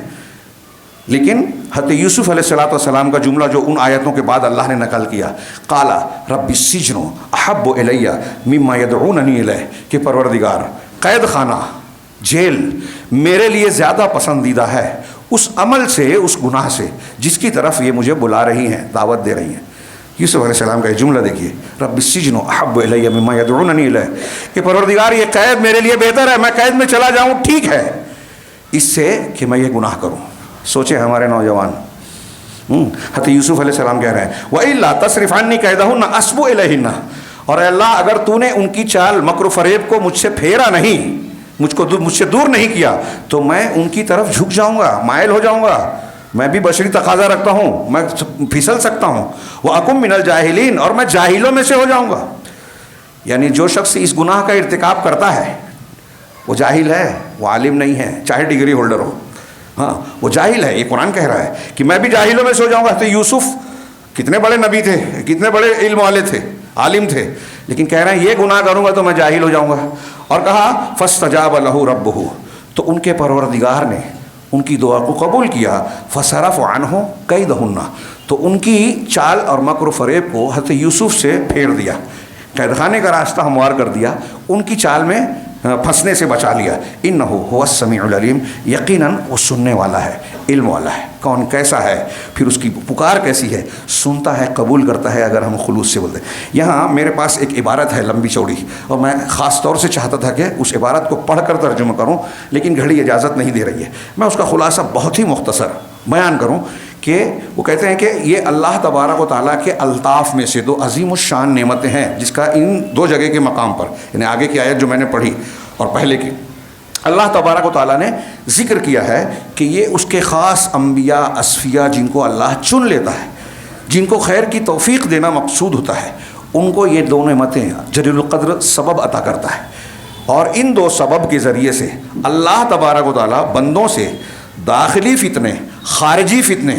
لیکن حضرت یوسف علیہ السلام کا جملہ جو ان آیتوں کے بعد اللہ نے نقل کیا، قال رب السجن احب الی مما یدعوننی الیہ، کہ پروردگار قید خانہ، جیل میرے لیے زیادہ پسندیدہ ہے اس عمل سے، اس گناہ سے جس کی طرف یہ مجھے بلا رہی ہیں، دعوت دے رہی ہیں. یوسف علیہ السلام کا یہ جملہ دیکھیے، رب السجن احب الی مما یدعوننی الیہ، کہ پروردگار یہ قید میرے لیے بہتر ہے، میں قید میں چلا جاؤں ٹھیک ہے، اس سے کہ میں یہ گناہ کروں. سوچے ہمارے نوجوان، حضرت یوسف علیہ السلام کہہ رہے ہیں وَإِلَّا تَصْرِفْ عَنِّي كَيْدَهُنَّ أَصْبُ إِلَيْهِنَّ، اور اے اللہ اگر تو نے ان کی چال مکر و فریب کو مجھ سے پھیرا نہیں، مجھ سے دور نہیں کیا، تو میں ان کی طرف جھک جاؤں گا، مائل ہو جاؤں گا. میں بھی بشری تقاضا رکھتا ہوں، میں پھسل سکتا ہوں. وَأَكُن مِّنَ الْجَاهِلِينَ، اور میں جاہلوں میں سے ہو جاؤں گا. یعنی جو شخص اس گناہ کا ارتکاب کرتا ہے وہ جاہل ہے، وہ عالم نہیں ہے، چاہے ڈگری ہولڈر ہو. ہاں وہ جاہل ہے. یہ قرآن کہہ رہا ہے کہ میں بھی جاہلوں میں سو جاؤں گا. تو یوسف کتنے بڑے نبی تھے، کتنے بڑے علم والے تھے، عالم تھے، لیکن کہہ رہے ہیں یہ گناہ کروں گا تو میں جاہل ہو جاؤں گا. اور کہا فاستجاب له ربه، تو ان کے پروردگار نے ان کی دعا کو قبول کیا. فصرف عنہ کیدہن، تو ان کی چال اور مکر و فریب کو حضرت یوسف سے پھیر دیا، قید خانے کا راستہ ہموار کر دیا، ان کی چال میں پھنسنے سے بچا لیا. انہ هو السمیع العلیم، یقیناً وہ سننے والا ہے، علم والا ہے. کون کیسا ہے، پھر اس کی پکار کیسی ہے، سنتا ہے، قبول کرتا ہے اگر ہم خلوص سے بولتے ہیں. یہاں میرے پاس ایک عبارت ہے لمبی چوڑی، اور میں خاص طور سے چاہتا تھا کہ اس عبارت کو پڑھ کر ترجمہ کروں، لیکن گھڑی اجازت نہیں دے رہی ہے. میں اس کا خلاصہ بہت ہی مختصر بیان کروں کہ وہ کہتے ہیں کہ یہ اللہ تبارک و تعالیٰ کے الطاف میں سے دو عظیم الشان نعمتیں ہیں، جس کا ان دو جگہ کے مقام پر، یعنی آگے کی آیت جو میں نے پڑھی اور پہلے کی، اللہ تبارک و تعالیٰ نے ذکر کیا ہے کہ یہ اس کے خاص انبیاء اصفیاء جن کو اللہ چن لیتا ہے، جن کو خیر کی توفیق دینا مقصود ہوتا ہے، ان کو یہ دو نعمتیں جلیل القدر سبب عطا کرتا ہے. اور ان دو سبب کے ذریعے سے اللہ تبارک و تعالیٰ بندوں سے داخلی فتنے، خارجی فتنے،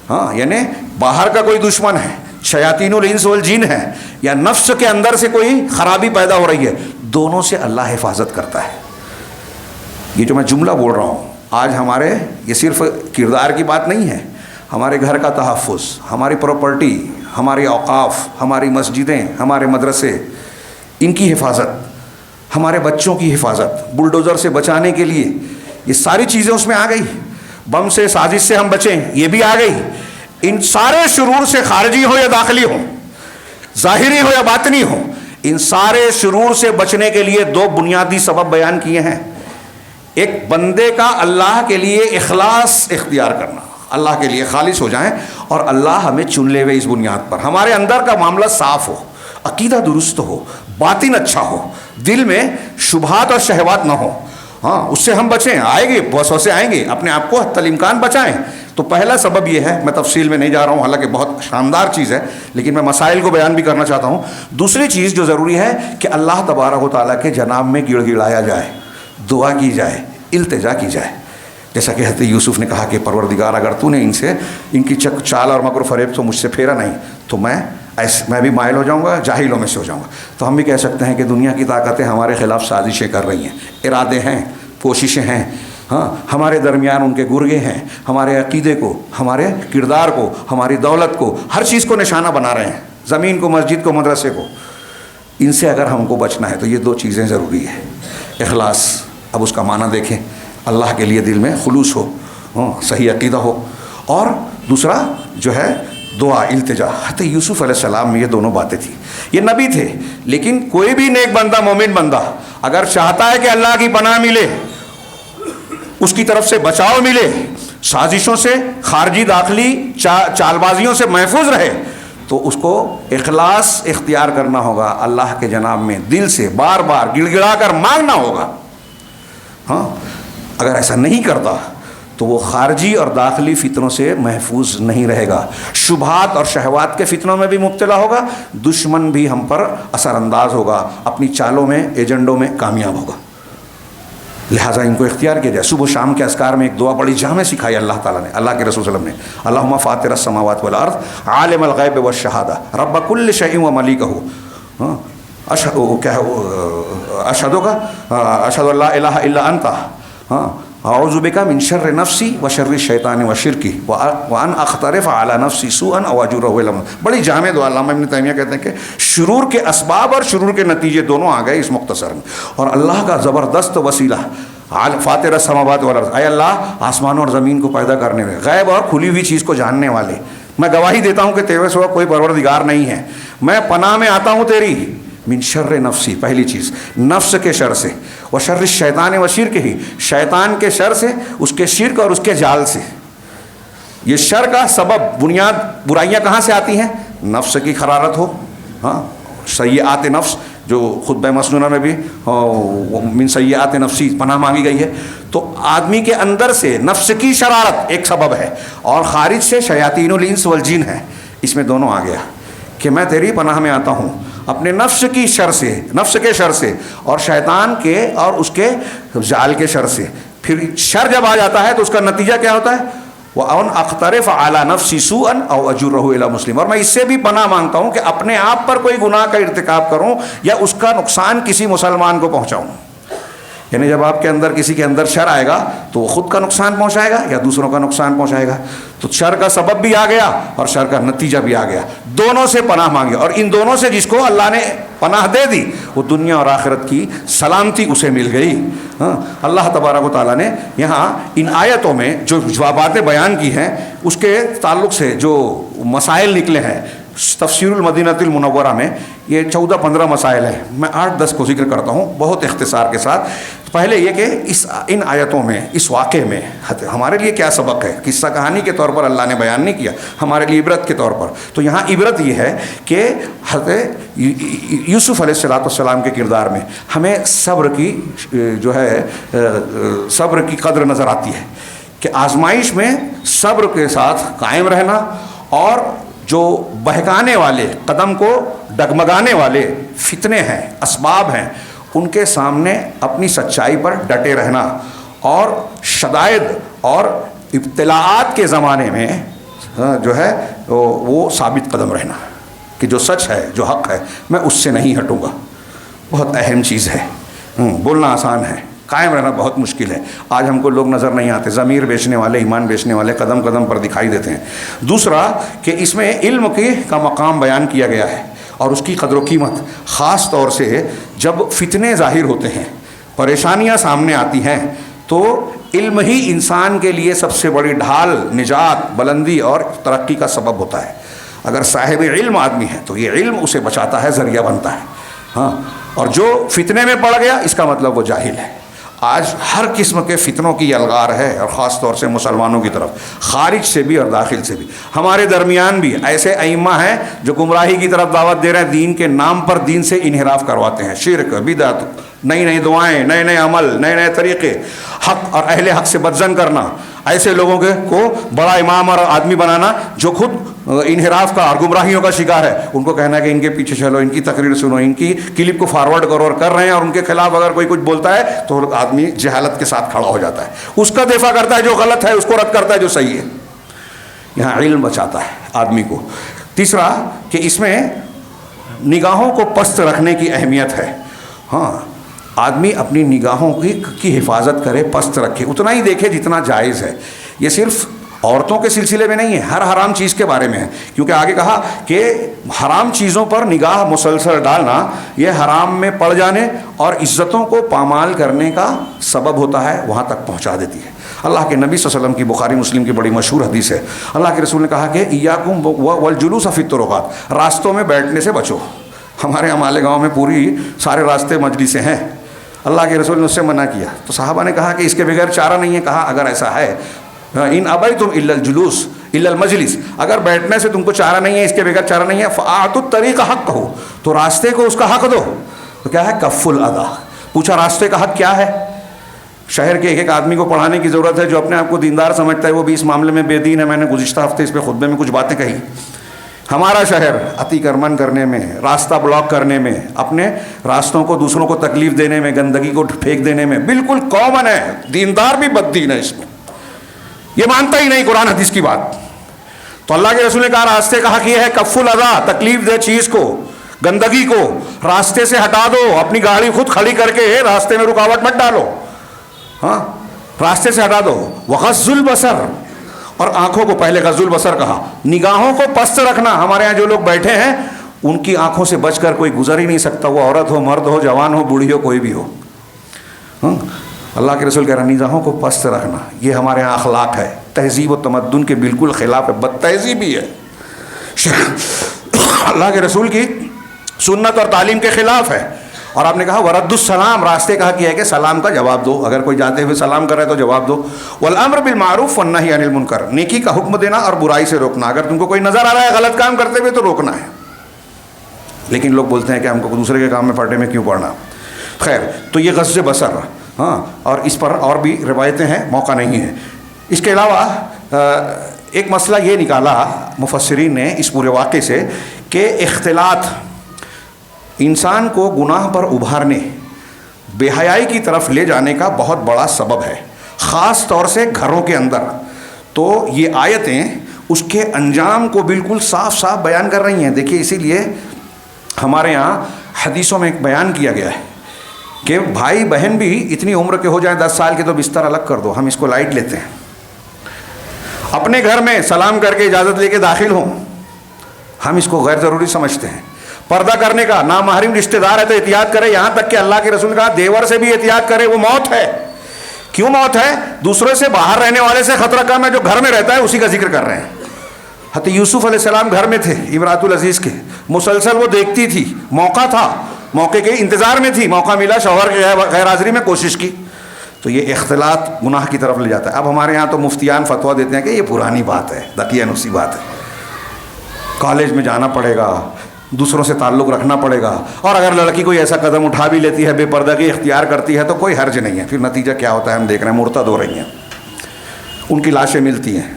ہاں یعنی باہر کا کوئی دشمن ہے، شیاطین الانس والجن ہے، یا نفس کے اندر سے کوئی خرابی پیدا ہو رہی ہے، دونوں سے اللہ حفاظت کرتا ہے. یہ جو میں جملہ بول رہا ہوں آج ہمارے، یہ صرف کردار کی بات نہیں ہے، ہمارے گھر کا تحفظ، ہماری پراپرٹی، ہمارے اوقاف، ہماری مسجدیں، ہمارے مدرسے، ان کی حفاظت، ہمارے بچوں کی حفاظت، بلڈوزر سے بچانے کے لیے یہ ساری چیزیں اس میں آ گئی. بم سے، سازش سے ہم بچیں، یہ بھی آ گئی. ان سارے شرور سے خارجی ہو یا داخلی ہو، ظاہری ہو یا باطنی ہو، ان سارے شرور سے بچنے کے لیے دو بنیادی سبب بیان کیے ہیں. ایک بندے کا اللہ کے لیے اخلاص اختیار کرنا، اللہ کے لیے خالص ہو جائیں، اور اللہ ہمیں چن لے ہوئے اس بنیاد پر، ہمارے اندر کا معاملہ صاف ہو، عقیدہ درست ہو، باطن اچھا ہو، دل میں شبہات اور شہوات نہ ہو. ہاں اس سے ہم بچیں، آئے گے بہت سے آئیں گے، اپنے آپ کو حتی الامکان بچائیں. تو پہلا سبب یہ ہے، میں تفصیل میں نہیں جا رہا ہوں، حالانکہ بہت شاندار چیز ہے، لیکن میں مسائل کو بیان بھی کرنا چاہتا ہوں. دوسری چیز جو ضروری ہے کہ اللہ تبارک و تعالیٰ کے جناب میں گڑ گڑایا جائے، دعا کی جائے، التجا کی جائے. جیسا کہ حضرت یوسف نے کہا کہ پروردگار اگر تو نے ان کی چال اور مکر و فریب تو مجھ سے پھیرا نہیں، تو میں بھی مائل ہو جاؤں گا، جاہلوں میں سے ہو جاؤں گا. تو ہم بھی کہہ سکتے ہیں کہ دنیا کی طاقتیں ہمارے خلاف سازشیں کر رہی ہیں، ارادے ہیں، کوششیں ہیں، ہاں ہمارے درمیان ان کے گرگے ہیں، ہمارے عقیدے کو، ہمارے کردار کو، ہماری دولت کو، ہر چیز کو نشانہ بنا رہے ہیں، زمین کو، مسجد کو، مدرسے کو۔ ان سے اگر ہم کو بچنا ہے تو یہ 2 چیزیں ضروری ہے۔ اخلاص، اب اس کا معنی دیکھیں، اللہ کے لیے دل میں خلوص ہو، صحیح عقیدہ ہو، اور دوسرا جو ہے دعا، التجا۔ حضرت یوسف علیہ السلام میں یہ دونوں باتیں تھیں۔ یہ نبی تھے، لیکن کوئی بھی نیک بندہ، مومن بندہ اگر چاہتا ہے کہ اللہ کی پناہ ملے، اس کی طرف سے بچاؤ ملے، سازشوں سے، خارجی داخلی چال بازیوں سے محفوظ رہے، تو اس کو اخلاص اختیار کرنا ہوگا، اللہ کے جناب میں دل سے بار بار گڑ گڑا کر مانگنا ہوگا۔ ہاں اگر ایسا نہیں کرتا تو وہ خارجی اور داخلی فتنوں سے محفوظ نہیں رہے گا، شبہات اور شہوات کے فتنوں میں بھی مبتلا ہوگا، دشمن بھی ہم پر اثر انداز ہوگا، اپنی چالوں میں، ایجنڈوں میں کامیاب ہوگا۔ لہٰذا ان کو اختیار کیا جائے۔ صبح و شام کے اذکار میں ایک دعا بڑی جامع سکھائی اللہ تعالیٰ نے، اللہ کے رسول صلی اللہ علیہ وسلم نے، اللہم فاطر السماوات والارض عالم الغیب والشہادہ رب کل شیء وملیکہ، اشہد ان لا الہ الا انت اعوذ بک من شر نفسی و شر الشیطان و شرکی وان اقترف علی نفسی سوءا او اجرہ الی۔ بڑی جامع دعا۔ علامہ ابن تیمیہ کہتے ہیں کہ شرور کے اسباب اور شرور کے نتیجے دونوں آ گئے اس مختصر میں، اور اللہ کا زبردست وسیلہ فاطر السماوات والارض، اے اللہ آسمانوں اور زمین کو پیدا کرنے میں، غیب اور کھلی ہوئی چیز کو جاننے والے، میں گواہی دیتا ہوں کہ تیرے سوا کوئی پروردگار نہیں ہے، میں پناہ میں آتا ہوں تیری من شر نفسی، پہلی چیز نفس کے شر سے، و شر الشیطان و شرک ہی، شیطان کے شر سے، اس کے شرک اور اس کے جال سے۔ یہ شر کا سبب، بنیاد برائیاں کہاں سے آتی ہیں؟ نفس کی خرارت ہو، ہاں سیئات نفس، جو خطبہ مسنونہ میں بھی من سیئات نفسی پناہ مانگی گئی ہے، تو آدمی کے اندر سے نفس کی شرارت ایک سبب ہے، اور خارج سے شیاطین الانس والجن ہے، اس میں دونوں آ گیا کہ میں تیری پناہ میں آتا ہوں اپنے نفس کی شر سے، نفس کے شر سے، اور شیطان کے اور اس کے جال کے شر سے۔ پھر شر جب آ جاتا ہے تو اس کا نتیجہ کیا ہوتا ہے؟ وَأَنْ أَقْتَرِفَ عَلَى نَفْسِي سُوءًا أَوْ أَجُرَّهُ إِلَى مُسْلِمٍ، اور میں اس سے بھی پناہ مانگتا ہوں کہ اپنے آپ پر کوئی گناہ کا ارتکاب کروں یا اس کا نقصان کسی مسلمان کو پہنچاؤں۔ یعنی جب آپ کے اندر کسی کے اندر شر آئے گا تو وہ خود کا نقصان پہنچائے گا یا دوسروں کا نقصان پہنچائے گا، تو شر کا سبب بھی آ گیا اور شر کا نتیجہ بھی آ گیا، دونوں سے پناہ مانگے، اور ان دونوں سے جس کو اللہ نے پناہ دے دی وہ دنیا اور آخرت کی سلامتی اسے مل گئی۔ ہاں اللہ تبارک و تعالیٰ نے یہاں ان آیتوں میں جو باتیں بیان کی ہیں اس کے تعلق سے جو مسائل نکلے ہیں، تفسیر المدینہ المنورہ میں یہ 14-15 مسائل ہیں، میں 8-10 کو ذکر کرتا ہوں بہت اختصار کے ساتھ۔ پہلے یہ کہ ان آیتوں میں، اس واقعے میں ہمارے لیے کیا سبق ہے، قصہ کہانی کے طور پر اللہ نے بیان نہیں کیا، ہمارے لیے عبرت کے طور پر۔ تو یہاں عبرت یہ ہے کہ حضرت یوسف علیہ السلام کے کردار میں ہمیں صبر کی جو ہے صبر کی قدر نظر آتی ہے، کہ آزمائش میں صبر کے ساتھ قائم رہنا، اور جو بہکانے والے، قدم کو ڈگمگانے والے فتنے ہیں، اسباب ہیں، ان کے سامنے اپنی سچائی پر ڈٹے رہنا، اور شدائد اور ابتلاعات کے زمانے میں جو ہے وہ ثابت قدم رہنا کہ جو سچ ہے، جو حق ہے، میں اس سے نہیں ہٹوں گا۔ بہت اہم چیز ہے۔ بولنا آسان ہے، قائم رہنا بہت مشکل ہے۔ آج ہم کو لوگ نظر نہیں آتے، ضمیر بیچنے والے، ایمان بیچنے والے قدم قدم پر دکھائی دیتے ہیں۔ دوسرا کہ اس میں علم کا مقام بیان کیا گیا ہے، اور اس کی قدر و قیمت، خاص طور سے جب فتنے ظاہر ہوتے ہیں، پریشانیاں سامنے آتی ہیں، تو علم ہی انسان کے لیے سب سے بڑی ڈھال، نجات، بلندی اور ترقی کا سبب ہوتا ہے۔ اگر صاحب علم آدمی ہے تو یہ علم اسے بچاتا ہے، ذریعہ بنتا ہے۔ ہاں، اور جو فتنے میں پڑ گیا اس کا مطلب وہ جاہل ہے۔ آج ہر قسم کے فتنوں کی الغار ہے، اور خاص طور سے مسلمانوں کی طرف، خارج سے بھی اور داخل سے بھی۔ ہمارے درمیان بھی ایسے ائمہ ہیں جو گمراہی کی طرف دعوت دے رہے ہیں، دین کے نام پر دین سے انحراف کرواتے ہیں، شرک، بدعت، نئی نئی دعائیں، نئے نئے عمل، نئے نئے طریقے، حق اور اہل حق سے بدظن کرنا، ایسے لوگوں کو بڑا امام اور آدمی بنانا جو خود انحراف کا اور گمراہیوں کا شکار ہے، ان کو کہنا ہے کہ ان کے پیچھے چلو، ان کی تقریر سنو، ان کی کلپ کو فارورڈ کرو، اور کر رہے ہیں، اور ان کے خلاف اگر کوئی کچھ بولتا ہے تو آدمی جہالت کے ساتھ کھڑا ہو جاتا ہے، اس کا دفاع کرتا ہے جو غلط ہے، اس کو رد کرتا ہے جو صحیح ہے۔ یہاں علم بچاتا ہے آدمی کو۔ تیسرا کہ اس میں نگاہوں کو پست رکھنے کی اہمیت ہے۔ ہاں، آدمی اپنی نگاہوں کی حفاظت کرے، پست رکھے، اتنا ہی دیکھے جتنا جائز ہے. یہ صرف عورتوں کے سلسلے میں نہیں ہے، ہر حرام چیز کے بارے میں ہے، کیونکہ آگے کہا کہ حرام چیزوں پر نگاہ مسلسل ڈالنا یہ حرام میں پڑ جانے اور عزتوں کو پامال کرنے کا سبب ہوتا ہے، وہاں تک پہنچا دیتی ہے. اللہ کے نبی صلی اللہ علیہ وسلم کی بخاری مسلم کی بڑی مشہور حدیث ہے. اللہ کے رسول نے کہا کہ ایاکم والجلوس فی الطرقات، راستوں میں بیٹھنے سے بچو. ہمارے یہاں مالیگاؤں میں پوری سارے راستے مجلسیں ہیں، اللہ کے رسول نے اس سے منع کیا. تو صحابہ نے کہا کہ اس کے بغیر چارہ نہیں ہے. کہا اگر ایسا ہے، ان ابیتم الا الجلوس الا المجلس، اگر بیٹھنے سے تم کو چارہ نہیں ہے، اس کے بغیر چارہ نہیں ہے، فاعطوا الطریق حقہ، تو راستے کو اس کا حق دو. تو کیا ہے؟ کف الاذی. پوچھا راستے کا حق کیا ہے؟ شہر کے ایک ایک آدمی کو پڑھانے کی ضرورت ہے جو اپنے آپ کو دیندار سمجھتا ہے، وہ بھی اس معاملے میں بے دین ہے. میں نے گزشتہ ہفتے اس پہ خطبے میں کچھ باتیں کہی. ہمارا شہر اتی کرمن کرنے میں، راستہ بلاک کرنے میں، اپنے راستوں کو دوسروں کو تکلیف دینے میں، گندگی کو پھینک دینے میں بالکل کامن ہے. دیندار بھی بد دین ہے اس میں، یہ مانتا ہی نہیں قرآن حدیث کی بات. تو اللہ کے رسول نے کہا راستے کا حق یہ ہے کف الاذی، تکلیف دہ چیز کو، گندگی کو راستے سے ہٹا دو. اپنی گاڑی خود کھڑی کر کے راستے میں رکاوٹ مت ڈالو، ہاں راستے سے ہٹا دو. وغض البصر، اور آنکھوں کو پہلے غض البصر کہا، نگاہوں کو پست رکھنا. ہمارے یہاں جو لوگ بیٹھے ہیں ان کی آنکھوں سے بچ کر کوئی گزر ہی نہیں سکتا، وہ عورت ہو، مرد ہو، جوان ہو، بوڑھی ہو، کوئی بھی ہو. اللہ کے رسول کہہ رہا نگاہوں کو پست رکھنا. یہ ہمارے یہاں اخلاق ہے، تہذیب و تمدن کے بالکل خلاف ہے، بد تہذیبی ہے، اللہ کے رسول کی سنت اور تعلیم کے خلاف ہے. اور آپ نے کہا ورد السلام، راستے کا حق یہ ہے کہ سلام کا جواب دو. اگر کوئی جاتے ہوئے سلام کر رہا ہے تو جواب دو. والامر بالمعروف والنہی عن المنکر، نیکی کا حکم دینا اور برائی سے روکنا. اگر تم کو کوئی نظر آ رہا ہے غلط کام کرتے ہوئے تو روکنا ہے. لیکن لوگ بولتے ہیں کہ ہم کو دوسرے کے کام میں پھٹے میں کیوں پڑنا. خیر، تو یہ غض بصر، ہاں، اور اس پر اور بھی روایتیں ہیں، موقع نہیں ہے. اس کے علاوہ ایک مسئلہ یہ نکالا مفسرین نے اس پورے واقعے سے کہ اختلاط انسان کو گناہ پر ابھارنے، بے حیائی کی طرف لے جانے کا بہت بڑا سبب ہے، خاص طور سے گھروں کے اندر. تو یہ آیتیں اس کے انجام کو بالکل صاف صاف بیان کر رہی ہیں. دیکھیے، اسی لیے ہمارے یہاں حدیثوں میں ایک بیان کیا گیا ہے کہ بھائی بہن بھی اتنی عمر کے ہو جائیں 10 سال کے تو بستر الگ کر دو. ہم اس کو لائٹ لیتے ہیں. اپنے گھر میں سلام کر کے اجازت لے کے داخل ہوں، ہم اس کو غیر ضروری سمجھتے ہیں. پردہ کرنے کا، نامحرم رشتہ دار ہے تو احتیاط کرے. یہاں تک کہ اللہ کے رسول نے کہا دیور سے بھی احتیاط کرے، وہ موت ہے. کیوں موت ہے؟ دوسرے سے باہر رہنے والے سے خطرہ کم ہے، جو گھر میں رہتا ہے اسی کا ذکر کر رہے ہیں. حضرت یوسف علیہ السلام گھر میں تھے امراۃ العزیز کے، مسلسل وہ دیکھتی تھی، موقع تھا، موقع کے انتظار میں تھی، موقع ملا شوہر کے غیر حاضری میں کوشش کی. تو یہ اختلاط گناہ کی طرف لے جاتا ہے. اب ہمارے یہاں تو مفتیان فتویٰ دیتے ہیں کہ یہ پرانی بات ہے، دقیانوسی بات ہے، کالج میں جانا پڑے گا، دوسروں سے تعلق رکھنا پڑے گا. اور اگر لڑکی کوئی ایسا قدم اٹھا بھی لیتی ہے، بے پردگی اختیار کرتی ہے تو کوئی حرج نہیں ہے. پھر نتیجہ کیا ہوتا ہے ہم دیکھ رہے ہیں، مرتد ہو رہی ہیں، ان کی لاشیں ملتی ہیں،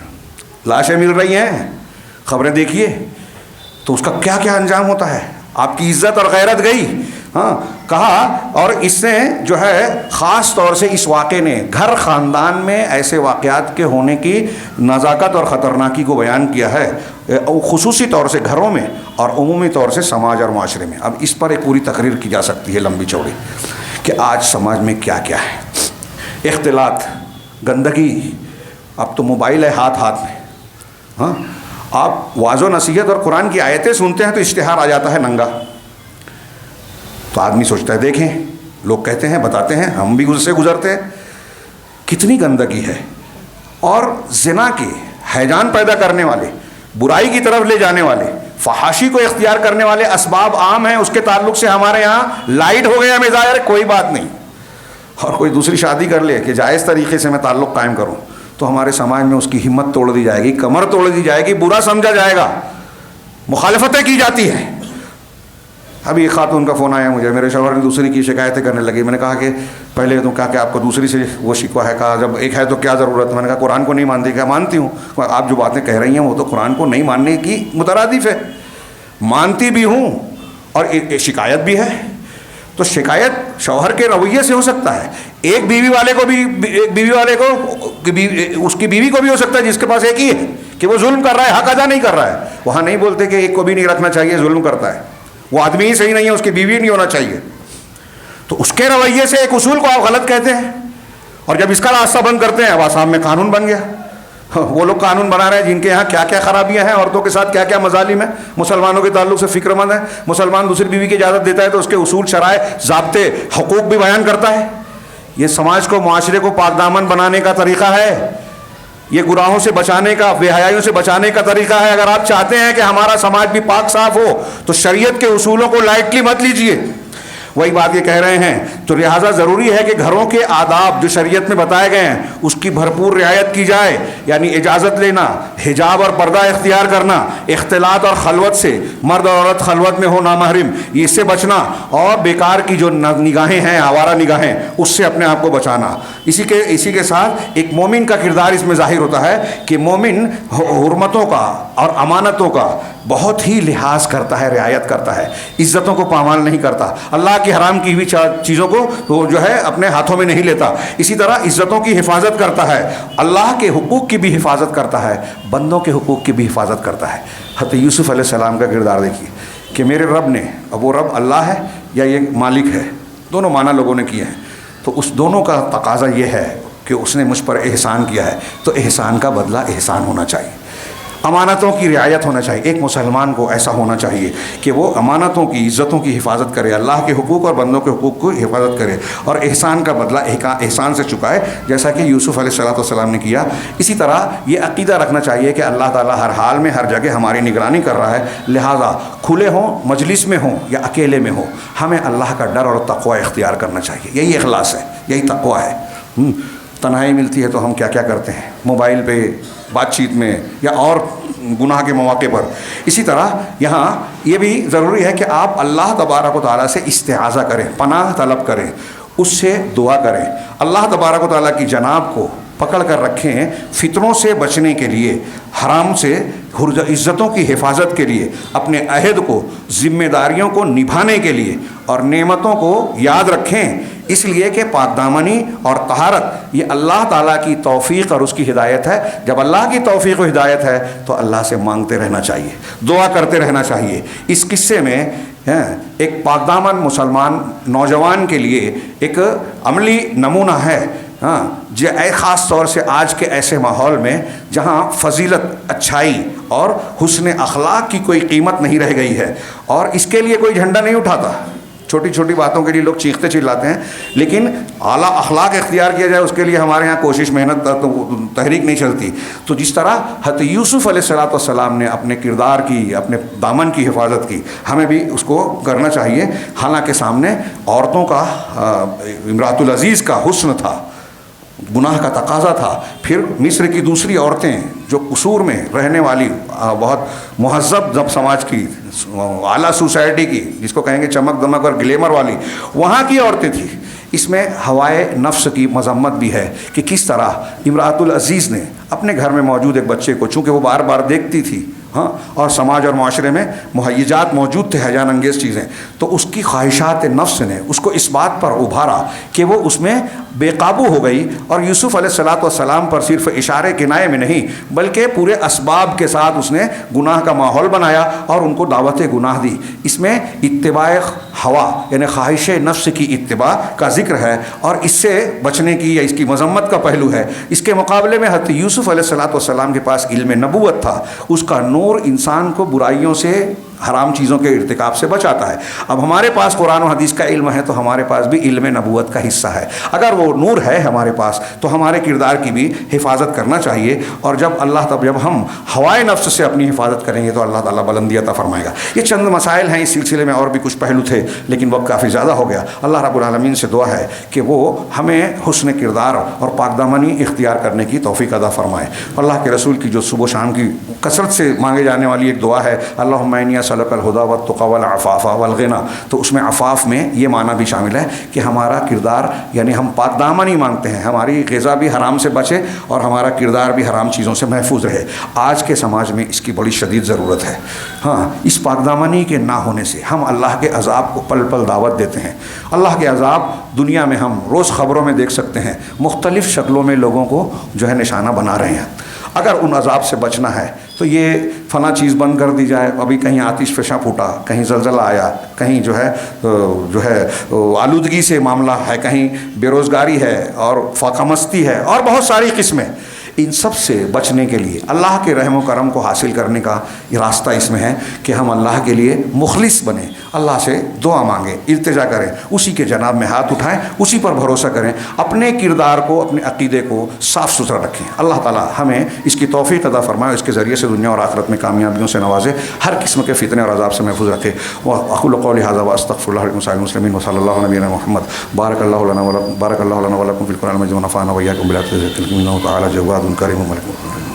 لاشیں مل رہی ہیں، خبریں دیکھیے تو اس کا کیا کیا انجام ہوتا ہے. آپ کی عزت اور غیرت گئی. ہاں کہا، اور اس سے جو ہے خاص طور سے اس واقعے نے گھر خاندان میں ایسے واقعات کے ہونے کی نزاکت اور خطرناکی کو بیان کیا ہے، خصوصی طور سے گھروں میں اور عمومی طور سے سماج اور معاشرے میں. اب اس پر ایک پوری تقریر کی جا سکتی ہے لمبی چوڑی کہ آج سماج میں کیا کیا ہے. اختلاط، گندگی، اب تو موبائل ہے ہاتھ ہاتھ میں. ہاں، آپ واضح و نصیحت اور قرآن کی آیتیں سنتے ہیں تو اشتہار آ جاتا ہے ننگا. تو آدمی سوچتا ہے دیکھیں، لوگ کہتے ہیں، بتاتے ہیں، ہم بھی اس سے گزرتے ہیں. کتنی گندگی ہے. اور زنا کے ہیجان پیدا کرنے والے، برائی کی طرف لے جانے والے، فحاشی کو اختیار کرنے والے اسباب عام ہیں. اس کے تعلق سے ہمارے یہاں لائٹ ہو گیا مزاج، کوئی بات نہیں. اور کوئی دوسری شادی کر لے کہ جائز طریقے سے میں تعلق قائم کروں تو ہمارے سماج میں اس کی ہمت توڑ دی جائے گی، کمر توڑ دی جائے گی، برا سمجھا جائے گا، مخالفتیں کی جاتی ہیں. ابھی ایک خاتون کا فون آیا مجھے، میرے شوہر نے دوسری کی شکایتیں کرنے لگی. میں نے کہا کہ پہلے تو کہا کہ آپ کو دوسری سے وہ شکوہ ہے. کہا جب ایک ہے تو کیا ضرورت. میں نے کہا قرآن کو نہیں مانتی. کیا مانتی ہوں. آپ جو باتیں کہہ رہی ہیں وہ تو قرآن کو نہیں ماننے کی مترادف ہے. مانتی بھی ہوں اور شکایت بھی ہے. تو شکایت شوہر کے رویے سے ہو سکتا ہے. ایک بیوی والے کو بھی، ایک بیوی والے کو اس کی بیوی کو بھی ہو سکتا ہے جس کے پاس ایک ہی ہے کہ وہ ظلم کر رہا ہے، حق ادا نہیں کر رہا ہے. وہاں نہیں بولتے کہ ایک کو بھی نہیں رکھنا چاہیے، ظلم کرتا ہے، وہ آدمی ہی صحیح نہیں ہے، اس کی بیوی نہیں ہونا چاہیے. تو اس کے رویے سے ایک اصول کو آپ غلط کہتے ہیں، اور جب اس کا راستہ بند کرتے ہیں اب آسام میں قانون بن گیا. وہ لوگ قانون بنا رہے ہیں جن کے یہاں کیا کیا خرابیاں ہیں، عورتوں کے ساتھ کیا کیا مظالم ہیں، مسلمانوں کے تعلق سے فکر مند ہے. مسلمان دوسری بیوی کی اجازت دیتا ہے تو اس کے اصول، شرائط، ضابطے، حقوق بھی بیان کرتا ہے. یہ سماج کو، معاشرے کو پاک دامن بنانے کا طریقہ ہے، یہ گناہوں سے بچانے کا، بے حیائیوں سے بچانے کا طریقہ ہے. اگر آپ چاہتے ہیں کہ ہمارا سماج بھی پاک صاف ہو تو شریعت کے اصولوں کو لائٹلی مت لیجیے. وہی بات یہ کہہ رہے ہیں. تو لہٰذا ضروری ہے کہ گھروں کے آداب جو شریعت میں بتائے گئے ہیں اس کی بھرپور رعایت کی جائے. یعنی اجازت لینا، حجاب اور پردہ اختیار کرنا، اختلاط اور خلوت سے، مرد اور عورت خلوت میں ہو نامحرم، اس سے بچنا، اور بیکار کی جو نگاہیں ہیں، آوارہ نگاہیں، اس سے اپنے آپ کو بچانا. اسی کے ساتھ ایک مومن کا کردار اس میں ظاہر ہوتا ہے کہ مومن حرمتوں کا اور امانتوں کا بہت ہی لحاظ کرتا ہے، رعایت کرتا ہے، عزتوں کو پامال نہیں کرتا، اللہ کی حرام کی ہوئی چیزوں کو وہ جو ہے اپنے ہاتھوں میں نہیں لیتا. اسی طرح عزتوں کی حفاظت کرتا ہے، اللہ کے حقوق کی بھی حفاظت کرتا ہے، بندوں کے حقوق کی بھی حفاظت کرتا ہے. حضرت یوسف علیہ السلام کا کردار دیکھیے کہ میرے رب نے، اب وہ رب اللہ ہے یا یہ مالک ہے، دونوں معنی لوگوں نے کیے ہیں. تو اس دونوں کا تقاضا یہ ہے کہ اس نے مجھ پر احسان کیا ہے تو احسان کا بدلہ احسان ہونا چاہیے، امانتوں کی رعایت ہونا چاہیے. ایک مسلمان کو ایسا ہونا چاہیے کہ وہ امانتوں کی، عزتوں کی حفاظت کرے، اللہ کے حقوق اور بندوں کے حقوق کو حفاظت کرے، اور احسان کا بدلہ احسان سے چکائے، جیسا کہ یوسف علیہ السلام نے کیا. اسی طرح یہ عقیدہ رکھنا چاہیے کہ اللہ تعالیٰ ہر حال میں، ہر جگہ ہماری نگرانی کر رہا ہے. لہٰذا کھلے ہوں، مجلس میں ہوں یا اکیلے میں ہوں، ہمیں اللہ کا ڈر اور تقوی اختیار کرنا چاہیے. یہی اخلاص ہے، یہی تقوی ہے. تنہائی ملتی ہے تو ہم کیا کیا کرتے ہیں، موبائل پہ، بات چیت میں، یا اور گناہ کے مواقع پر. اسی طرح یہاں یہ بھی ضروری ہے کہ آپ اللہ تبارک و تعالیٰ سے استعاذہ کریں، پناہ طلب کریں، اس سے دعا کریں. اللہ تبارک و تعالیٰ کی جناب کو پکڑ کر رکھیں فتنوں سے بچنے کے لیے، حرام سے، عزتوں کی حفاظت کے لیے، اپنے عہد کو، ذمہ داریوں کو نبھانے کے لیے، اور نعمتوں کو یاد رکھیں. اس لیے کہ پاک دامنی اور طہارت یہ اللہ تعالیٰ کی توفیق اور اس کی ہدایت ہے. جب اللہ کی توفیق و ہدایت ہے تو اللہ سے مانگتے رہنا چاہیے، دعا کرتے رہنا چاہیے. اس قصے میں ایک پاک دامن مسلمان نوجوان کے لیے ایک عملی نمونہ ہے. جو خاص طور سے آج کے ایسے ماحول میں جہاں فضیلت، اچھائی اور حسن اخلاق کی کوئی قیمت نہیں رہ گئی ہے، اور اس کے لیے کوئی جھنڈا نہیں اٹھاتا. چھوٹی چھوٹی باتوں کے لیے لوگ چیختے چلاتے ہیں، لیکن اعلیٰ اخلاق اختیار کیا جائے اس کے لیے ہمارے ہاں کوشش، محنت، تحریک نہیں چلتی. تو جس طرح حضرت یوسف علیہ السلام نے اپنے کردار کی، اپنے دامن کی حفاظت کی، ہمیں بھی اس کو کرنا چاہیے. حالانکہ سامنے عورتوں کا، امراۃ العزیز کا حسن تھا، گناہ کا تقاضا تھا. پھر مصر کی دوسری عورتیں جو قصور میں رہنے والی، بہت مہذب جب سماج کی، اعلیٰ سوسائٹی کی، جس کو کہیں گے چمک دمک اور گلیمر والی، وہاں کی عورتیں تھیں. اس میں ہوائے نفس کی مذمت بھی ہے کہ کس طرح امراۃ العزیز نے اپنے گھر میں موجود ایک بچے کو، چونکہ وہ بار بار دیکھتی تھی، اور سماج اور معاشرے میں مہیجات موجود تھے، ہیجان انگیز چیزیں، تو اس کی خواہشات نفس نے اس کو اس بات پر ابھارا کہ وہ اس میں بے قابو ہو گئی، اور یوسف علیہ السلام پر صرف اشارے کنائے میں نہیں بلکہ پورے اسباب کے ساتھ اس نے گناہ کا ماحول بنایا اور ان کو دعوت گناہ دی. اس میں اتباع ہوا یعنی خواہش نفس کی اتباع کا ذکر ہے، اور اس سے بچنے کی یا اس کی مذمت کا پہلو ہے. اس کے مقابلے میں حضرت یوسف علیہ السلام کے پاس علم نبوت تھا، اس کا نور انسان کو برائیوں سے، حرام چیزوں کے ارتکاب سے بچاتا ہے. اب ہمارے پاس قرآن و حدیث کا علم ہے تو ہمارے پاس بھی علم نبوت کا حصہ ہے. اگر وہ نور ہے ہمارے پاس تو ہمارے کردار کی بھی حفاظت کرنا چاہیے، اور جب ہم ہوائے نفس سے اپنی حفاظت کریں گے تو اللہ تعالیٰ بلندی عطا فرمائے گا. یہ چند مسائل ہیں، اس سلسلے میں اور بھی کچھ پہلو تھے لیکن وقت کافی زیادہ ہو گیا. اللہ رب العالمین سے دعا ہے کہ وہ ہمیں حسن کردار اور پاک دامنی اختیار کرنے کی توفیق عطا فرمائے. اللہ کے رسول کی جو صبح و شام کی کثرت سے مانگے جانے والی ایک دعا ہے، اللہم انی اسألک الہدی والتقی والعفاف والغنی، تو اس میں عفاف میں یہ معنی بھی شامل ہے کہ ہمارا کردار، یعنی ہم پاک دامنی مانگتے ہیں، ہماری غذا بھی حرام سے بچے اور ہمارا کردار بھی حرام چیزوں سے محفوظ رہے. آج کے سماج میں اس کی بڑی شدید ضرورت ہے. اس پاک دامنی کے نہ ہونے سے ہم اللہ کے عذاب کو پل پل دعوت دیتے ہیں. اللہ کے عذاب دنیا میں ہم روز خبروں میں دیکھ سکتے ہیں، مختلف شکلوں میں لوگوں کو جو ہے نشانہ بنا رہے ہیں. اگر ان عذاب سے بچنا ہے تو یہ فلاں چیز بند کر دی جائے، ابھی کہیں آتش فشاں پھوٹا، کہیں زلزلہ آیا، کہیں جو ہے آلودگی سے معاملہ ہے، کہیں بے روزگاری ہے اور فاقہ مستی ہے اور بہت ساری قسمیں، ان سب سے بچنے کے لیے اللہ کے رحم و کرم کو حاصل کرنے کا یہ راستہ اس میں ہے کہ ہم اللہ کے لیے مخلص بنیں، اللہ سے دعا مانگیں، التجا کریں، اسی کے جناب میں ہاتھ اٹھائیں، اسی پر بھروسہ کریں، اپنے کردار کو، اپنے عقیدے کو صاف ستھرا رکھیں۔ اللہ تعالی ہمیں اس کی توفیق عطا فرمائے، اس کے ذریعے سے دنیا اور آخرت میں کامیابیوں سے نوازے، ہر قسم کے فتنے اور عذاب سے محفوظ رکھے۔ وأقول قولي هذا وأستغفر الله لكم ولسائر المسلمين وصلى الله على نبينا محمد۔ بارك الله لنا ولكم في القرآن المجيد ونفعنا وإياكم بالآيات والذكر الحكيم إنه تعالى جواد كريم ملك